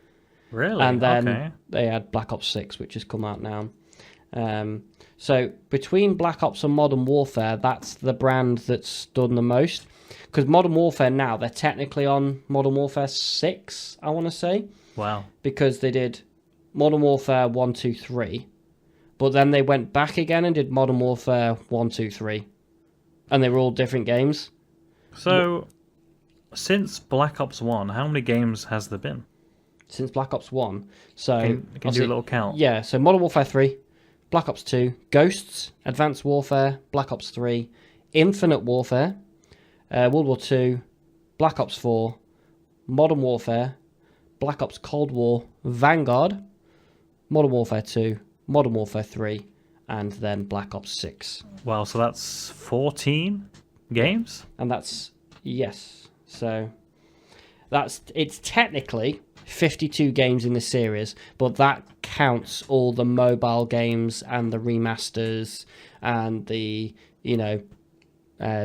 Really? And then they had Black Ops 6, which has come out now. So between Black Ops and Modern Warfare, that's the brand that's done the most. Because Modern Warfare now, they're technically on Modern Warfare 6, I want to say. Wow. Because they did Modern Warfare 1, 2, 3. But then they went back again and did Modern Warfare 1, 2, 3. And they were all different games. So, since Black Ops 1, how many games has there been? Since Black Ops 1. So, Can you do a little count? Yeah, so Modern Warfare 3, Black Ops 2, Ghosts, Advanced Warfare, Black Ops 3, Infinite Warfare, World War 2, Black Ops 4, Modern Warfare, Black Ops Cold War, Vanguard, Modern Warfare 2, Modern Warfare 3, and then Black Ops 6. Wow, so that's 14 games? And that's, yes, so it's technically 52 games in the series, but that counts all the mobile games and the remasters and the,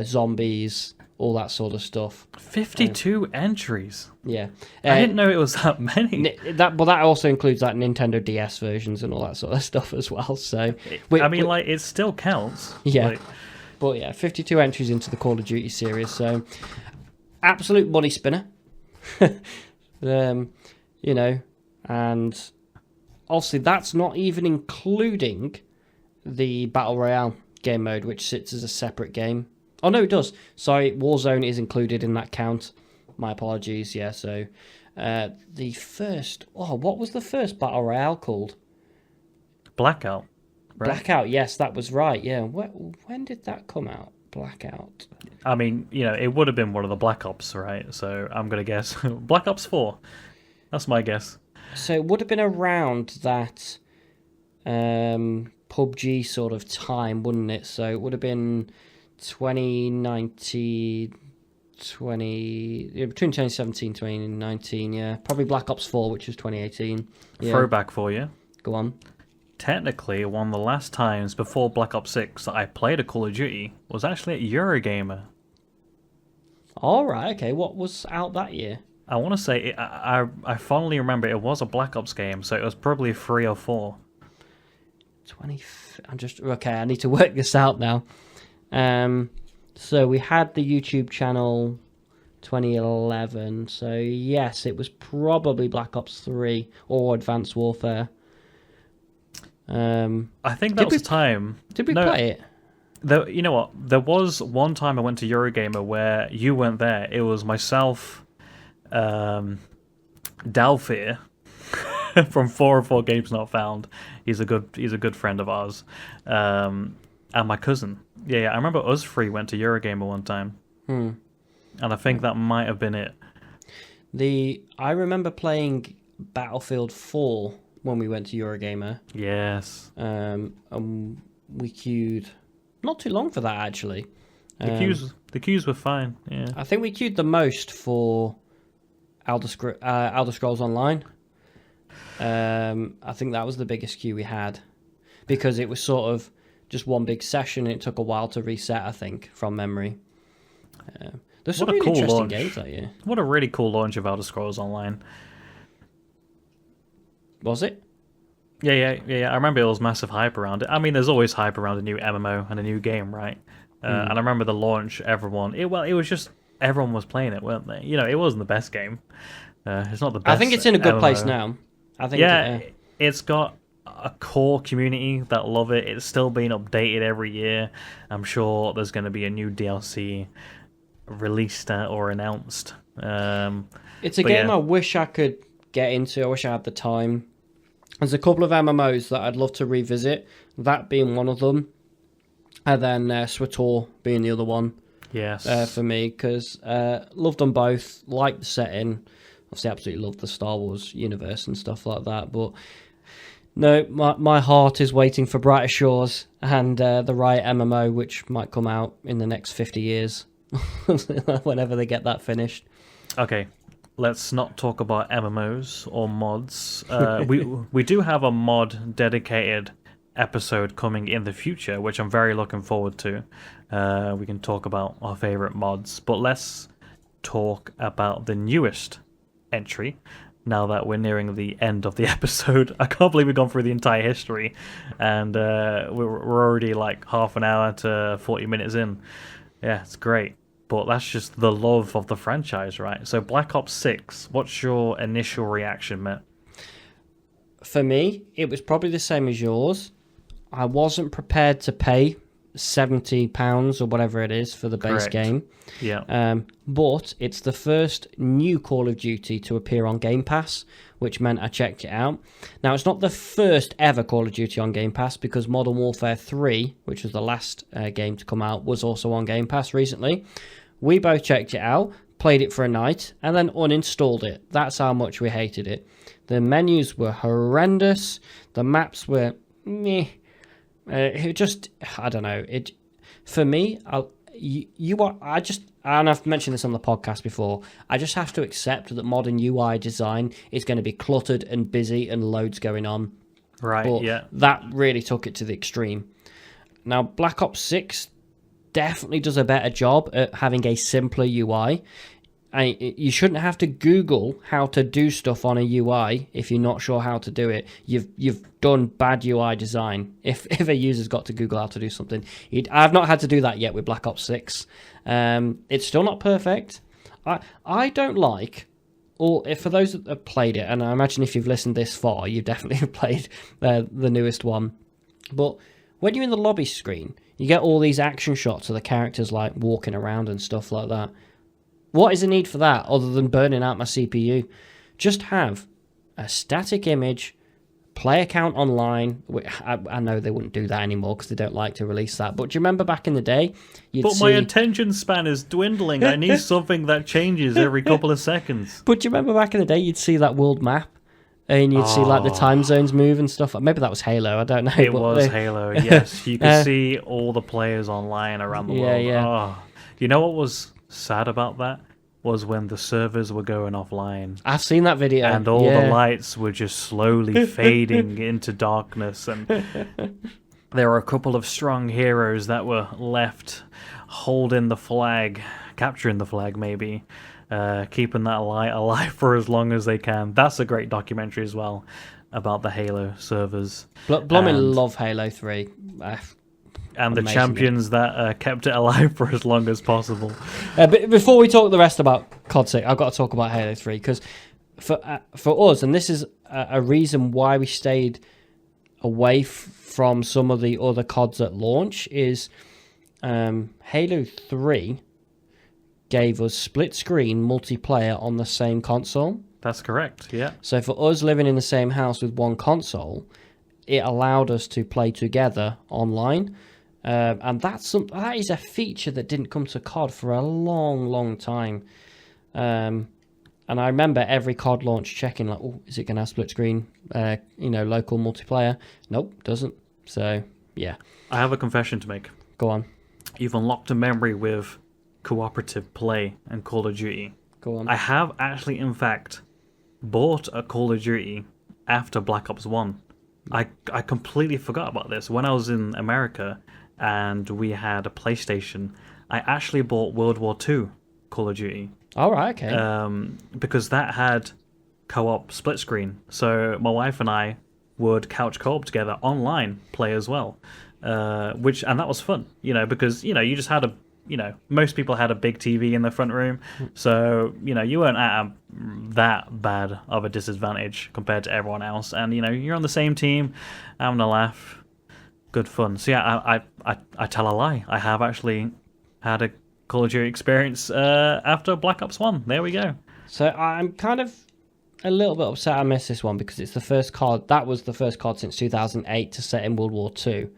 zombies, all that sort of stuff. 52 entries? Yeah. I didn't know it was that many. But that also includes like Nintendo DS versions and all that sort of stuff as well. So it still counts. Yeah. Like, but yeah, 52 entries into the Call of Duty series. So absolute money spinner. And obviously that's not even including the Battle Royale game mode, which sits as a separate game. Oh, no, it does. Sorry, Warzone is included in that count. My apologies, yeah. So, the first... Oh, what was the first Battle Royale called? Blackout. Right? Blackout, yes, that was right, yeah. When did that come out? Blackout. I mean, it would have been one of the Black Ops, right? So, I'm going to guess Black Ops 4. That's my guess. So, it would have been around that PUBG sort of time, wouldn't it? So, it would have been... 2019, between 2017 and 2019, yeah. Probably Black Ops 4, which was 2018. Yeah. Throwback for you. Go on. Technically, one of the last times before Black Ops 6 that I played a Call of Duty was actually at Eurogamer. All right, okay. What was out that year? I want to say, I fondly remember it was a Black Ops game, so it was probably 3 or 4. Okay, I need to work this out now. So we had the YouTube channel 2011. So yes, it was probably Black Ops 3 or Advanced Warfare. I think that was the time. Did we play it? You know what? There was one time I went to Eurogamer where you weren't there. It was myself, Dalfir from 404 Games Not Found. He's a good friend of ours, and my cousin. Yeah, I remember us three went to Eurogamer one time, and I think that might have been it. I remember playing Battlefield 4 when we went to Eurogamer. Yes. And we queued not too long for that actually. The queues were fine. Yeah. I think we queued the most for Elder Scrolls Online. I think that was the biggest queue we had because it was sort of just one big session and it took a while to reset, I think, from memory. There's some really interesting games that year. What a really cool launch of Elder Scrolls Online. Was it? Yeah. I remember it was massive hype around it. I mean, there's always hype around a new MMO and a new game, right? And I remember the launch, it was just everyone was playing it, weren't they? You know, it wasn't the best game. It's not the best. I think it's in a good place MMO. now. I think. Yeah, it's got a core community that love it. It's still being updated every year. I'm sure there's going to be a new DLC released or announced. It's a but game yeah. I wish I could get into. I wish I had the time. There's a couple of MMOs that I'd love to revisit. That being one of them, and then SWTOR being the other one. Yes. For me, because loved them both, liked the setting. Obviously, absolutely loved the Star Wars universe and stuff like that. But no, my heart is waiting for Brighter Shores and the Riot MMO, which might come out in the next 50 years, whenever they get that finished. Okay, let's not talk about MMOs or mods. We do have a mod dedicated episode coming in the future, which I'm very looking forward to. We can talk about our favorite mods, but let's talk about the newest entry. Now that we're nearing the end of the episode, I can't believe we've gone through the entire history, and we're already like half an hour to 40 minutes in. Yeah, it's great. But that's just the love of the franchise, right? So Black Ops 6, what's your initial reaction, Matt? For me, it was probably the same as yours. I wasn't prepared to pay £70 or whatever it is for the base Correct. game. Yeah. But it's the first new Call of Duty to appear on Game Pass, which meant I checked it out. Now, it's not the first ever Call of Duty on Game Pass, because Modern Warfare 3, which was the last game to come out, was also on Game Pass recently. We both checked it out, played it for a night, and then uninstalled it. That's how much we hated it. The menus were horrendous. The maps were meh. It just, I don't know. It for me, and I've mentioned this on the podcast before, I just have to accept that modern UI design is going to be cluttered and busy and loads going on. Right, But yeah. that really took it to the extreme. Now, Black Ops 6 definitely does a better job at having a simpler UI. You shouldn't have to Google how to do stuff on a UI if you're not sure how to do it. You've done bad UI design if a user's got to Google how to do something. I've not had to do that yet with Black Ops 6. It's still not perfect. I don't like, or for those that have played it, and I imagine if you've listened this far, you definitely have played the newest one. But when you're in the lobby screen, you get all these action shots of the characters like walking around and stuff like that. What is the need for that other than burning out my CPU? Just have a static image, player count online. I know they wouldn't do that anymore because they don't like to release that. But do you remember back in the day? But my attention span is dwindling. I need something that changes every couple of seconds. But do you remember back in the day you'd see that world map? And you'd see like the time zones move and stuff. Maybe that was Halo. I don't know. It but was Halo, yes. You could see all the players online around the world. Yeah. Oh. You know what was sad about that? Was when the servers were going offline. I've seen that video. And all the lights were just slowly fading into darkness. And there were a couple of strong heroes that were left holding the flag, capturing the flag maybe, keeping that light alive for as long as they can. That's a great documentary as well about the Halo servers. Blooming And- love Halo 3. And the Amazing. champions that kept it alive for as long as possible. But before we talk the rest about COD 6, I've got to talk about Halo 3 because for us, and this is a reason why we stayed away from some of the other CODs at launch, is Halo 3 gave us split screen multiplayer on the same console. That's correct, yeah. So for us living in the same house with one console, it allowed us to play together online. And that is a feature that didn't come to COD for a long, long time. And I remember every COD launch checking, like, oh, is it going to have split screen, local multiplayer? Nope, doesn't. So, yeah, I have a confession to make. go on. You've unlocked a memory with cooperative play and Call of Duty. Go on. I have actually, in fact, bought a Call of Duty after Black Ops 1. I completely forgot about this. When I was in America and we had a PlayStation, I actually bought World War II Call of Duty. All right, okay. Because that had co-op split screen. So my wife and I would couch co-op together online, play as well. And that was fun, because, you just had most people had a big TV in the front room, so you weren't at that bad of a disadvantage compared to everyone else, and you're on the same team, having a laugh, good fun. So yeah, I tell a lie. I have actually had a Call of Duty experience after Black Ops 1. There we go. So I'm kind of a little bit upset I missed this one because it's the first COD. That was the first COD since 2008 to set in World War II.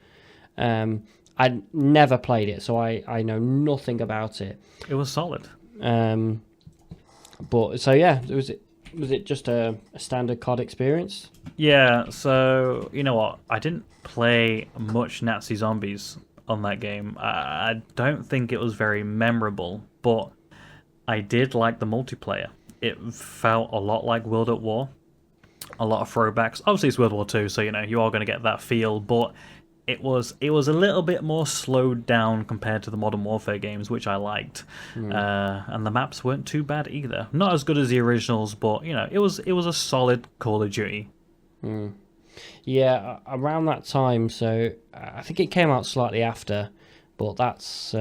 I never played it, so I know nothing about it. It was solid. But so yeah, was it just a standard COD experience? Yeah. So you know what? I didn't play much Nazi Zombies on that game. I don't think it was very memorable, but I did like the multiplayer. It felt a lot like World at War. A lot of throwbacks. Obviously, it's World War II, so you are going to get that feel, but it was a little bit more slowed down compared to the Modern Warfare games, which I liked. And the maps weren't too bad either. Not as good as the originals, but it was a solid Call of Duty. Yeah, around that time. So I think it came out slightly after, but that's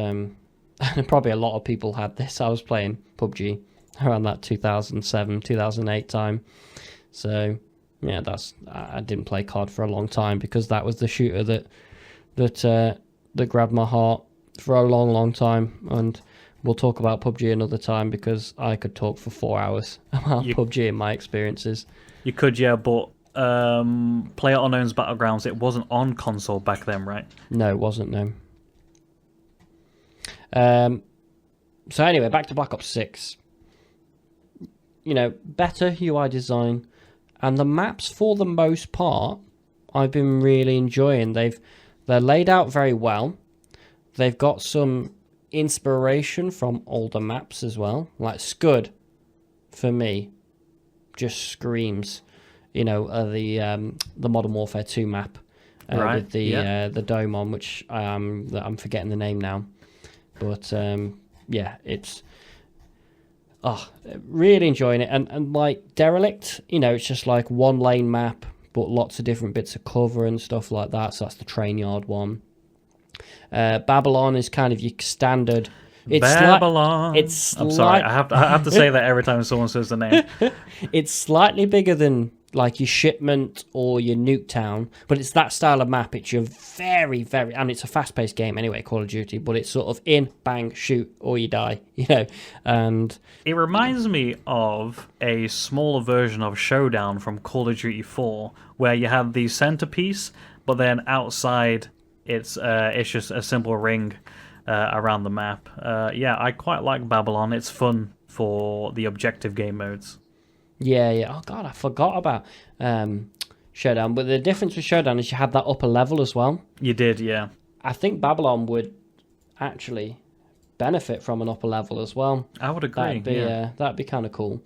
probably a lot of people had this. I was playing PUBG around that 2007, 2008 time. So yeah, I didn't play COD for a long time because that was the shooter that grabbed my heart for a long, long time. And we'll talk about PUBG another time because I could talk for 4 hours about PUBG and my experiences. You could, yeah, but PlayerUnknown's Battlegrounds, it wasn't on console back then, right? No, it wasn't. No. So anyway, back to Black Ops 6. Better UI design. And the maps, for the most part, I've been really enjoying. They're laid out very well. They've got some inspiration from older maps as well. Like Scud, for me, just screams, the Modern Warfare 2 map with the dome on, which I'm forgetting the name now. But yeah, it's. Oh, really enjoying it. And like Derelict, it's just like one lane map, but lots of different bits of cover and stuff like that. So that's the train yard one. Babylon is kind of your standard. Babylon. I'm sorry, I have to say that every time someone says the name. It's slightly bigger than like your Shipment or your Nuketown, but it's that style of map. It's your very, very, and it's a fast-paced game anyway, Call of Duty, but it's sort of in, bang, shoot, or you die, and it reminds me of a smaller version of Showdown from Call of Duty 4, where you have the centerpiece, but then outside it's just a simple ring around the map. Yeah, I quite like Babylon. It's fun for the objective game modes. Yeah. Oh god, I forgot about Showdown. But the difference with Showdown is you had that upper level as well. You did, yeah. I think Babylon would actually benefit from an upper level as well. I would agree. That'd be kind of cool.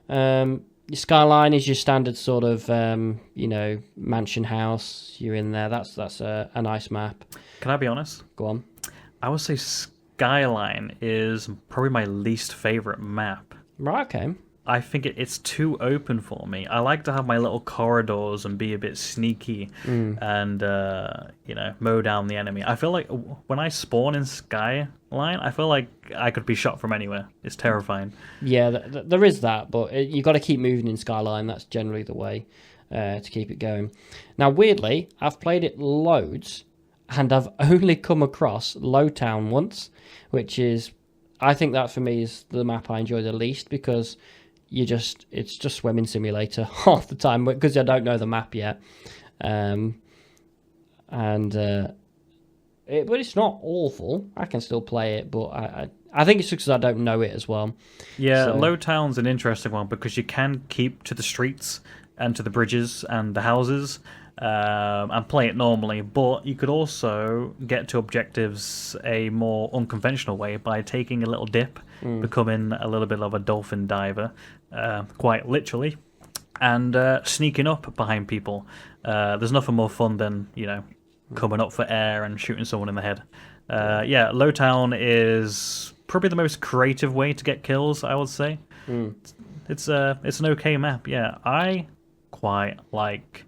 Your Skyline is your standard sort of mansion house. You're in there. That's a nice map. Can I be honest? Go on. I would say Skyline is probably my least favorite map. Right. Okay. I think it's too open for me. I like to have my little corridors and be a bit sneaky and, mow down the enemy. I feel like when I spawn in Skyline, I feel like I could be shot from anywhere. It's terrifying. Yeah, there is that, but you got to keep moving in Skyline. That's generally the way to keep it going. Now, weirdly, I've played it loads, and I've only come across Lowtown once, which is, I think that for me is the map I enjoy the least because it's just swimming simulator half the time because I don't know the map yet, but it's not awful. I can still play it, but I think it's just because I don't know it as well. Yeah, so. Lowtown's an interesting one because you can keep to the streets and to the bridges and the houses and play it normally, but you could also get to objectives a more unconventional way by taking a little dip, becoming a little bit of a dolphin diver, quite literally, and sneaking up behind people. There's nothing more fun than, coming up for air and shooting someone in the head. Yeah, Lowtown is probably the most creative way to get kills, I would say. It's an okay map, yeah. I quite like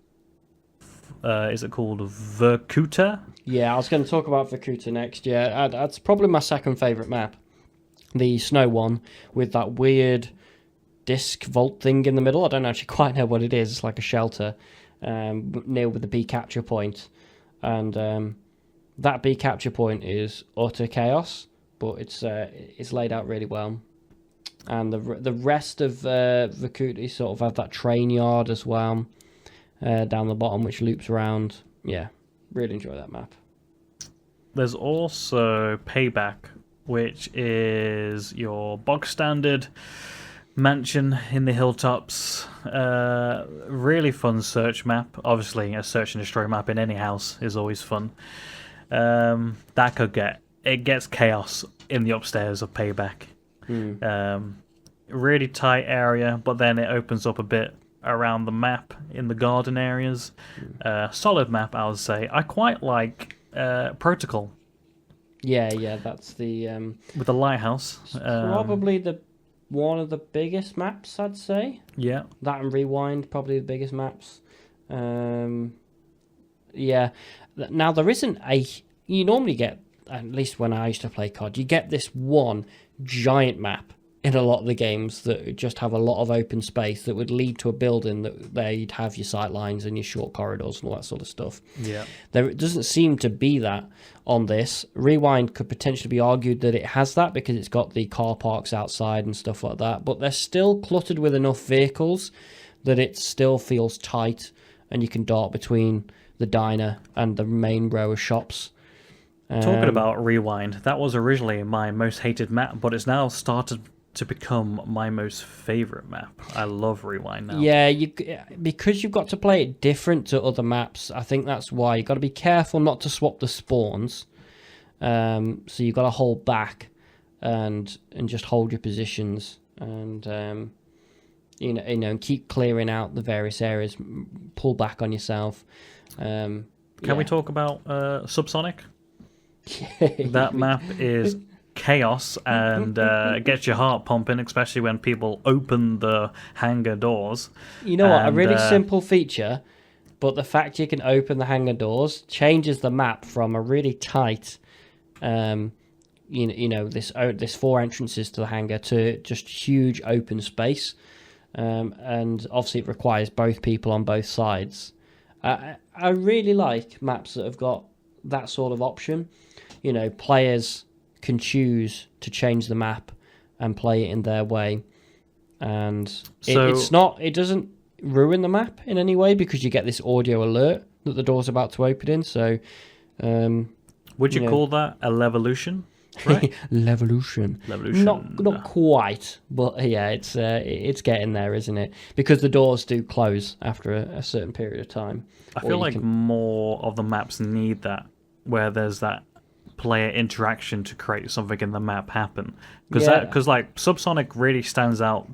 Is it called Verkuta? Yeah, I was going to talk about Vakuta next. Yeah, that's probably my second favourite map. The snow one with that weird disc vault thing in the middle. I don't actually quite know what it is. It's like a shelter near with the bee capture point. And that bee capture point is utter chaos, but it's laid out really well. And the rest of Vakuta sort of have that train yard as well down the bottom, which loops around. Yeah, really enjoy that map. There's also Payback, which is your bog standard mansion in the hilltops. Really fun search map. Obviously, a search and destroy map in any house is always fun. It gets chaos in the upstairs of Payback. Really tight area, but then it opens up a bit around the map in the garden areas. Solid map, I would say. I quite like Protocol. Yeah, that's the With the lighthouse. probably one of the biggest maps, I'd say. Yeah. That and Rewind, probably the biggest maps. Yeah. Now, there isn't you normally get, at least when I used to play COD, you get this one giant map in a lot of the games that just have a lot of open space that would lead to a building that there you'd have your sight lines and your short corridors and all that sort of stuff. Yeah. There doesn't seem to be that on this. Rewind could potentially be argued that it has that because it's got the car parks outside and stuff like that, but they're still cluttered with enough vehicles that it still feels tight and you can dart between the diner and the main row of shops. Talking about Rewind, that was originally my most hated map, but it's now started to become my most favorite map. I love Rewind now. Yeah, because you've got to play it different to other maps. I think that's why you've got to be careful not to swap the spawns. So you've got to hold back and just hold your positions and and keep clearing out the various areas. Pull back on yourself. Can we talk about Subsonic? That map is chaos and gets your heart pumping, especially when people open the hangar doors. You know what? A really simple feature, but the fact you can open the hangar doors changes the map from a really tight, this 4 entrances to the hangar to just huge open space, and obviously it requires both people on both sides. I really like maps that have got that sort of option. Players can choose to change the map and play it in their way, and it doesn't ruin the map in any way because you get this audio alert that the door's about to open in. So would you call that a levolution? Right? Levolution. Not quite, but yeah, it's getting there, isn't it? Because the doors do close after a certain period of time. I feel like more of the maps need that, where there's that player interaction to create something in the map happen. Because Subsonic really stands out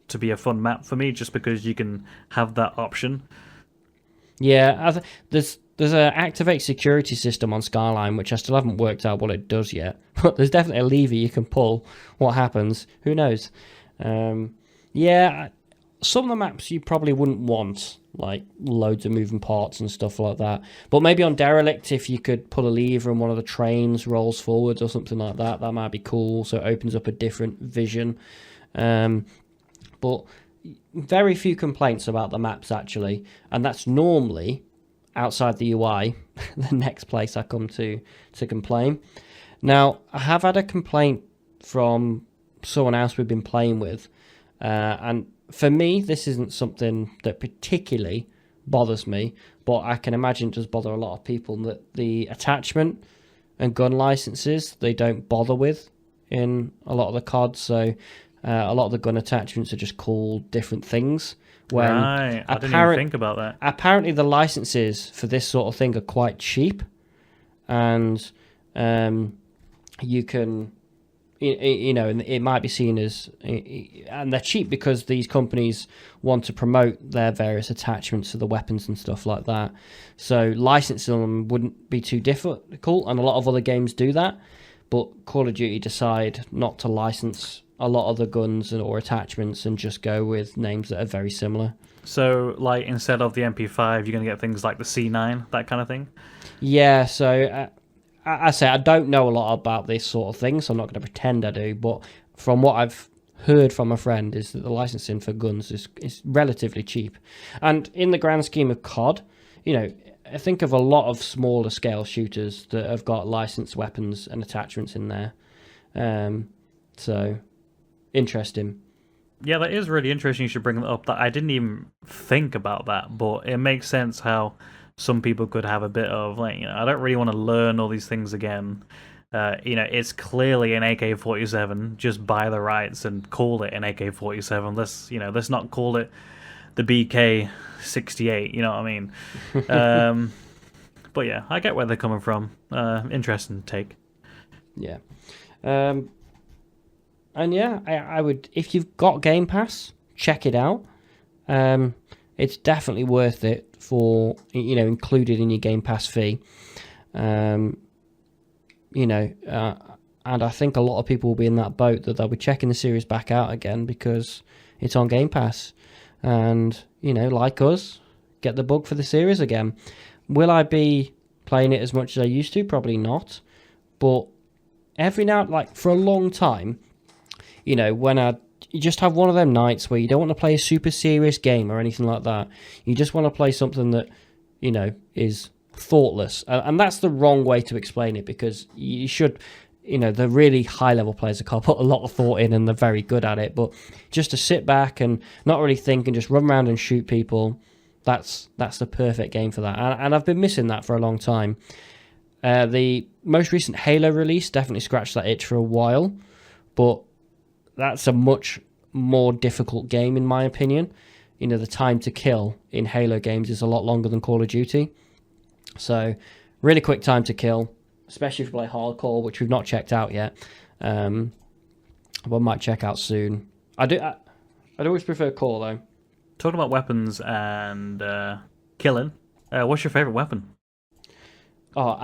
to be a fun map for me, just because you can have that option. Yeah, there's an activate security system on Skyline, which I still haven't worked out what it does yet. But there's definitely a lever you can pull. What happens? Who knows? Some of the maps you probably wouldn't want, like loads of moving parts and stuff like that. But maybe on Derelict, if you could pull a lever and one of the trains rolls forwards or something like that, that might be cool. So it opens up a different vision. But very few complaints about the maps, actually. And that's normally, outside the UI, the next place I come to complain. Now, I have had a complaint from someone else we've been playing with. And for me, this isn't something that particularly bothers me, but I can imagine it does bother a lot of people, that the attachment and gun licenses they don't bother with in a lot of the CODs. So a lot of the gun attachments are just called different things. Right, I didn't even think about that. Apparently the licenses for this sort of thing are quite cheap, and you can... it might be seen as, and they're cheap because these companies want to promote their various attachments to the weapons and stuff like that. So licensing them wouldn't be too difficult, and a lot of other games do that. but Call of Duty decide not to license a lot of the guns or attachments and just go with names that are very similar. So, like, instead of the MP5, you're going to get things like the C9, that kind of thing? Yeah, so I say I don't know a lot about this sort of thing, so I'm not going to pretend I do, but from what I've heard from a friend is that the licensing for guns is relatively cheap. And in the grand scheme of COD, I think of a lot of smaller scale shooters that have got licensed weapons and attachments in there. So, interesting. Yeah, that is really interesting. You should bring that up. That I didn't even think about that, but it makes sense how some people could have a bit of like, I don't really want to learn all these things again. It's clearly an AK-47. Just buy the rights and call it an AK-47. Let's not call it the BK-68. You know what I mean? But yeah, I get where they're coming from. Interesting take. Yeah. And yeah, I would, if you've got Game Pass, check it out. It's definitely worth it for, included in your Game Pass fee. And I think a lot of people will be in that boat that they'll be checking the series back out again because it's on Game Pass. And, like us, get the bug for the series again. Will I be playing it as much as I used to? Probably not. But every now, like for a long time, when you just have one of them nights where you don't want to play a super serious game or anything like that. You just want to play something that, is thoughtless. And that's the wrong way to explain it because you should, the really high-level players have put a lot of thought in and they're very good at it. But just to sit back and not really think and just run around and shoot people, that's the perfect game for that. And I've been missing that for a long time. The most recent Halo release definitely scratched that itch for a while. But that's a much more difficult game, in my opinion. The time to kill in Halo games is a lot longer than Call of Duty. So, really quick time to kill, especially if you play hardcore, which we've not checked out yet. But might check out soon. I'd always prefer Core, though. Talking about weapons and killing, what's your favourite weapon? Oh,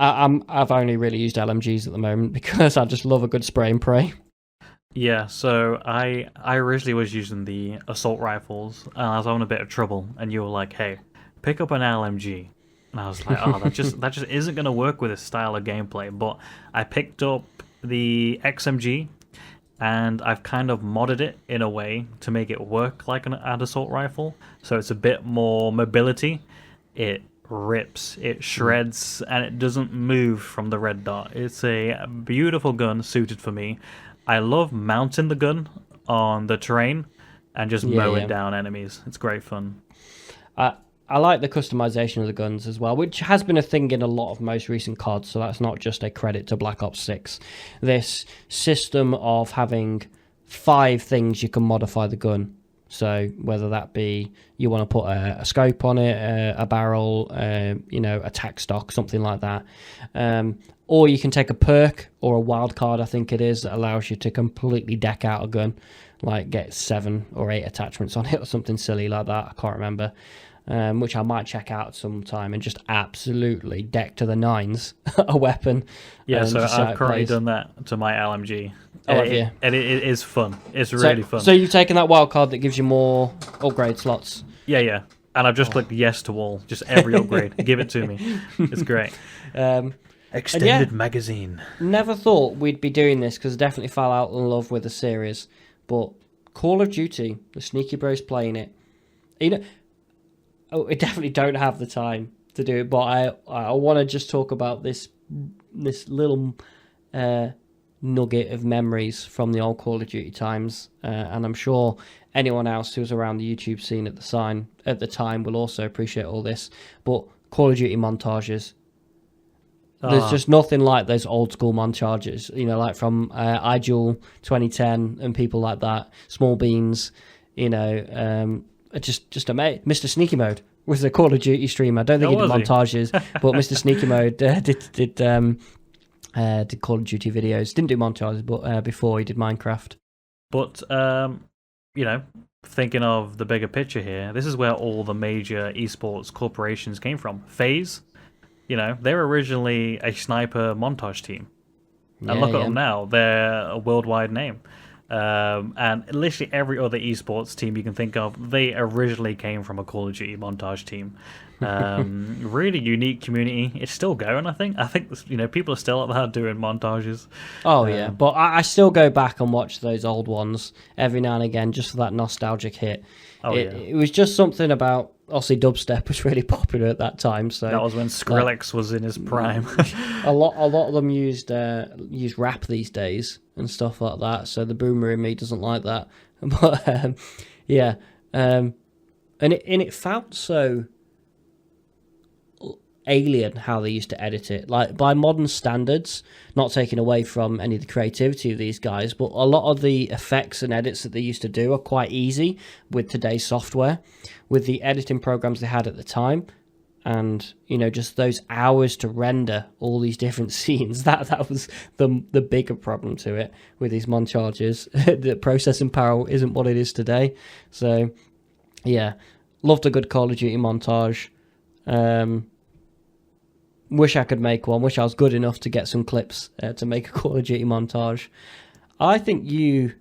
I've only really used LMGs at the moment because I just love a good spray and pray. Yeah, so I originally was using the assault rifles, and I was having a bit of trouble, and you were like, hey, pick up an LMG. And I was like, oh, that just isn't going to work with this style of gameplay. But I picked up the XMG, and I've kind of modded it in a way to make it work like an assault rifle. So it's a bit more mobility. It rips, it shreds, and it doesn't move from the red dot. It's a beautiful gun suited for me. I love mounting the gun on the terrain and just mowing down enemies. It's great fun. I like the customization of the guns as well, which has been a thing in a lot of most recent CODs, so that's not just a credit to Black Ops 6. This system of having 5 things you can modify the gun. So whether that be you want to put a scope on it, a barrel, attack stock, something like that. Or you can take a perk or a wild card, I think it is, that allows you to completely deck out a gun, like get 7 or 8 attachments on it or something silly like that. I can't remember. Which I might check out sometime and just absolutely deck to the nines a weapon. Yeah, so I've currently done that to my LMG. Oh, yeah. And it is fun. It's really fun. So you've taken that wild card that gives you more upgrade slots? Yeah. And I've just clicked yes to all. Just every upgrade. Give it to me. It's great. Extended magazine. Never thought we'd be doing this because I definitely fell out in love with the series. But Call of Duty, the Sneaky Bros playing it. I definitely don't have the time to do it, but I want to just talk about this little nugget of memories from the old Call of Duty times, and I'm sure anyone else who was around the YouTube scene at the time will also appreciate all this. But Call of Duty montages. There's just nothing like those old school montages, like from iDuel 2010 and people like that, Small Beans, just amazing. Mr. Sneaky Mode was a Call of Duty streamer. I don't think he did montages, but Mr. Sneaky Mode did Call of Duty videos. Didn't do montages, but before he did Minecraft. But thinking of the bigger picture here, this is where all the major esports corporations came from. FaZe, they were originally a sniper montage team. And look at them now; they're a worldwide name. And literally every other esports team you can think of, they originally came from a Call of Duty montage team. Really unique community. It's still going. I think people are still out there doing montages. Oh yeah, but I still go back and watch those old ones every now and again just for that nostalgic hit. It was just something about, obviously dubstep was really popular at that time. So that was when Skrillex was in his prime. a lot of them use rap these days and stuff like that. So the boomer in me doesn't like that. But and it felt so alien how they used to edit it, like by modern standards, not taking away from any of the creativity of these guys, but a lot of the effects and edits that they used to do are quite easy with today's software, with the editing programs they had at the time. And just those hours to render all these different scenes, that was the bigger problem to it with these montages. The processing power isn't what it is today. So yeah, loved a good Call of Duty montage. Wish I could make one. Wish I was good enough to get some clips to make a Call of Duty montage. I think you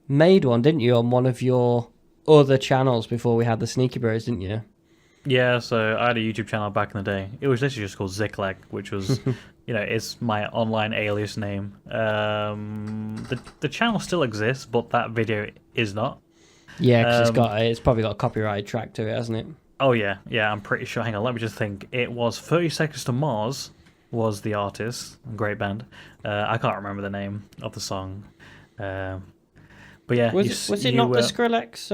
made one, didn't you, on one of your other channels before we had the Sneaky Bros, didn't you? Yeah, so I had a YouTube channel back in the day. It was literally just called Ziklag, which was, it's my online alias name. The channel still exists, but that video is not. Yeah, because it's probably got a copyrighted track to it, hasn't it? Oh, yeah, I'm pretty sure. Hang on, let me just think. It was 30 Seconds to Mars was the artist. Great band. I can't remember the name of the song. But yeah. Was it not the Skrillex?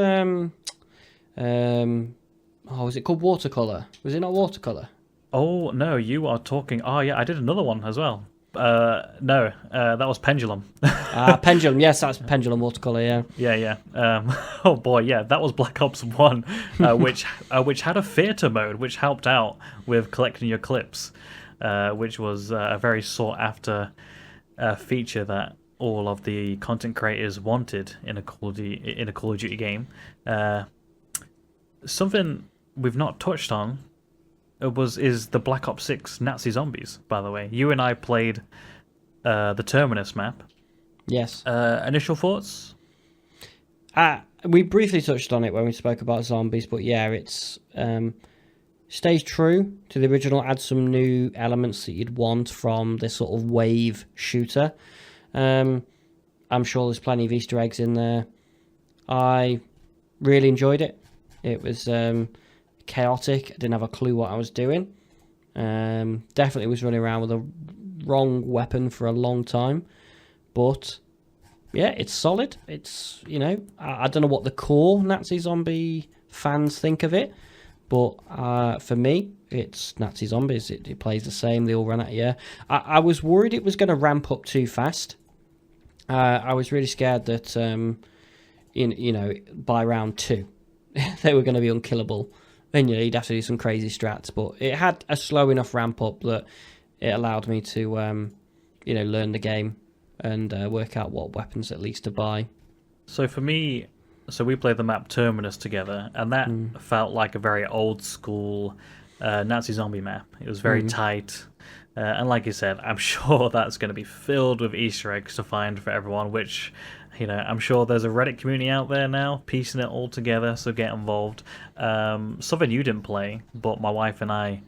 Was it called Watercolor? Was it not Watercolor? Oh, no, you are talking... Oh, yeah, I did another one as well. No, that was Pendulum. Pendulum, yes, that's Pendulum Watercolor, yeah. Yeah. Oh boy, yeah, that was Black Ops 1, which had a theater mode, which helped out with collecting your clips, which was a very sought after feature that all of the content creators wanted in a Call of Duty game. Something we've not touched on is the Black Ops 6 Nazi Zombies, by the way. You and I played the Terminus map. Yes. Initial thoughts? We briefly touched on it when we spoke about zombies, but yeah, it's stays true to the original, adds some new elements that you'd want from this sort of wave shooter. I'm sure there's plenty of Easter eggs in there. I really enjoyed it. It was chaotic. I didn't have a clue what I was doing. Definitely was running around with a wrong weapon for a long time. But yeah, it's solid. It's, I don't know what the core Nazi Zombie fans think of it. But for me, it's Nazi Zombies. It plays the same. They all run at you. I was worried it was going to ramp up too fast. I was really scared that, by round 2, they were going to be unkillable. Then you'd have to do some crazy strats, but it had a slow enough ramp up that it allowed me to, learn the game and work out what weapons at least to buy. So for me, we played the map Terminus together, and that felt like a very old school Nazi zombie map. It was very tight, and like you said, I'm sure that's going to be filled with Easter eggs to find for everyone, which... I'm sure there's a Reddit community out there now piecing it all together, so get involved. Something you didn't play, but my wife and I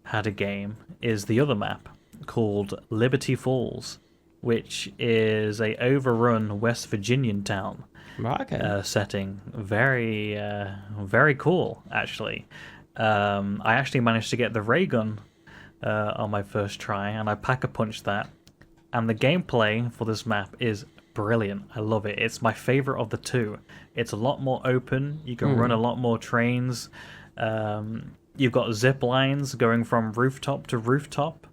had a game, is the other map called Liberty Falls, which is a overrun West Virginian town setting. Very, very cool, actually. I actually managed to get the ray gun on my first try, and I pack-a-punched that. And the gameplay for this map is brilliant. I love it. It's my favorite of the two. It's a lot more open. You can run a lot more trains. You've got zip lines going from rooftop to rooftop.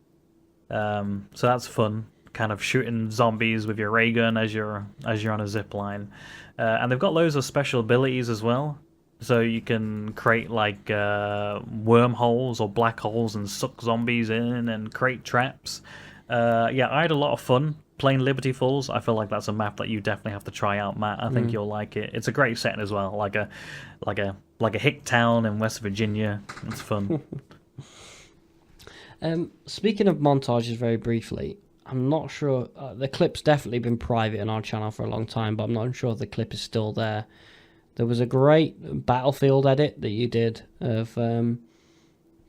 So that's fun. Kind of shooting zombies with your ray gun as you're on a zip line. And they've got loads of special abilities as well. So you can create like wormholes or black holes and suck zombies in and create traps. I had a lot of fun playing Liberty Falls. I feel like that's a map that you definitely have to try out, Matt. I think you'll like it. It's a great setting as well, like a hick town in West Virginia. It's fun. Speaking of montages, very briefly, I'm not sure. The clip's definitely been private on our channel for a long time, but I'm not sure if the clip is still there. There was a great Battlefield edit that you did of.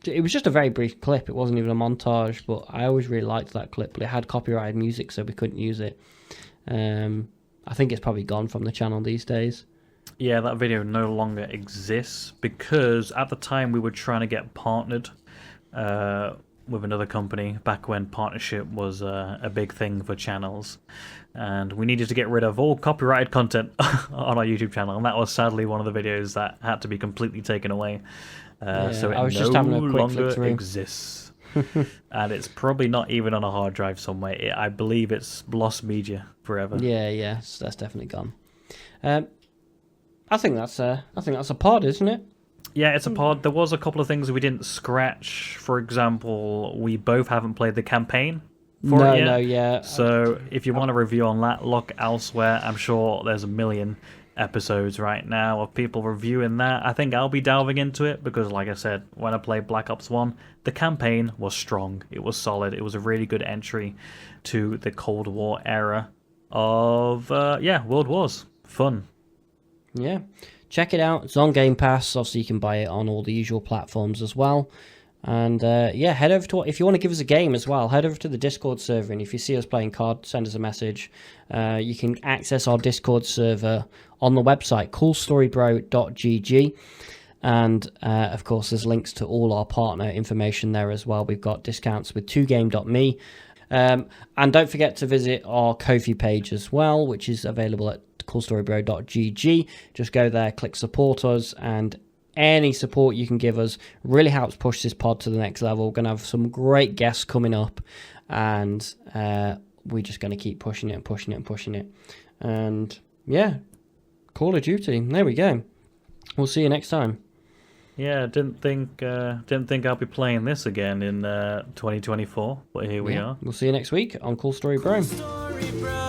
It was just a very brief clip. It wasn't even a montage, but I always really liked that clip. But it had copyrighted music, so we couldn't use it. I think it's probably gone from the channel these days. Yeah, that video no longer exists because at the time we were trying to get partnered with another company back when partnership was a big thing for channels, and we needed to get rid of all copyrighted content on our YouTube channel, and that was sadly one of the videos that had to be completely taken away. So it I was no just having a quick flick longer through. exists. And it's probably not even on a hard drive somewhere. I believe it's lost media forever. Yeah, so that's definitely gone. I think that's a pod, isn't it? Yeah, it's a pod. There was a couple of things we didn't scratch. For example, we both haven't played the campaign for it yet. Yeah. So if you want a review on that, look elsewhere. I'm sure there's a million episodes right now of people reviewing that. I think I'll be delving into it because, like I said, when I played Black Ops 1, the campaign was strong. It was solid. It was a really good entry to the Cold War era of, World Wars. Fun. Yeah. Check it out. It's on Game Pass. Obviously, you can buy it on all the usual platforms as well. And head over to, if you want to give us a game as well, head over to the Discord server. And if you see us playing COD, send us a message. You can access our Discord server on the website, coolstorybro.gg. And of course, there's links to all our partner information there as well. We've got discounts with 2game.me. And don't forget to visit our Ko-fi page as well, which is available at coolstorybro.gg. Just go there, click support us, and any support you can give us really helps push this pod to the next level. We're going to have some great guests coming up, and we're just going to keep pushing it and pushing it and pushing it. And yeah, Call of Duty. There we go. We'll see you next time. Yeah, didn't think I'll be playing this again in 2024, but here we are. We'll see you next week on Cool Story Bro. Story Bro.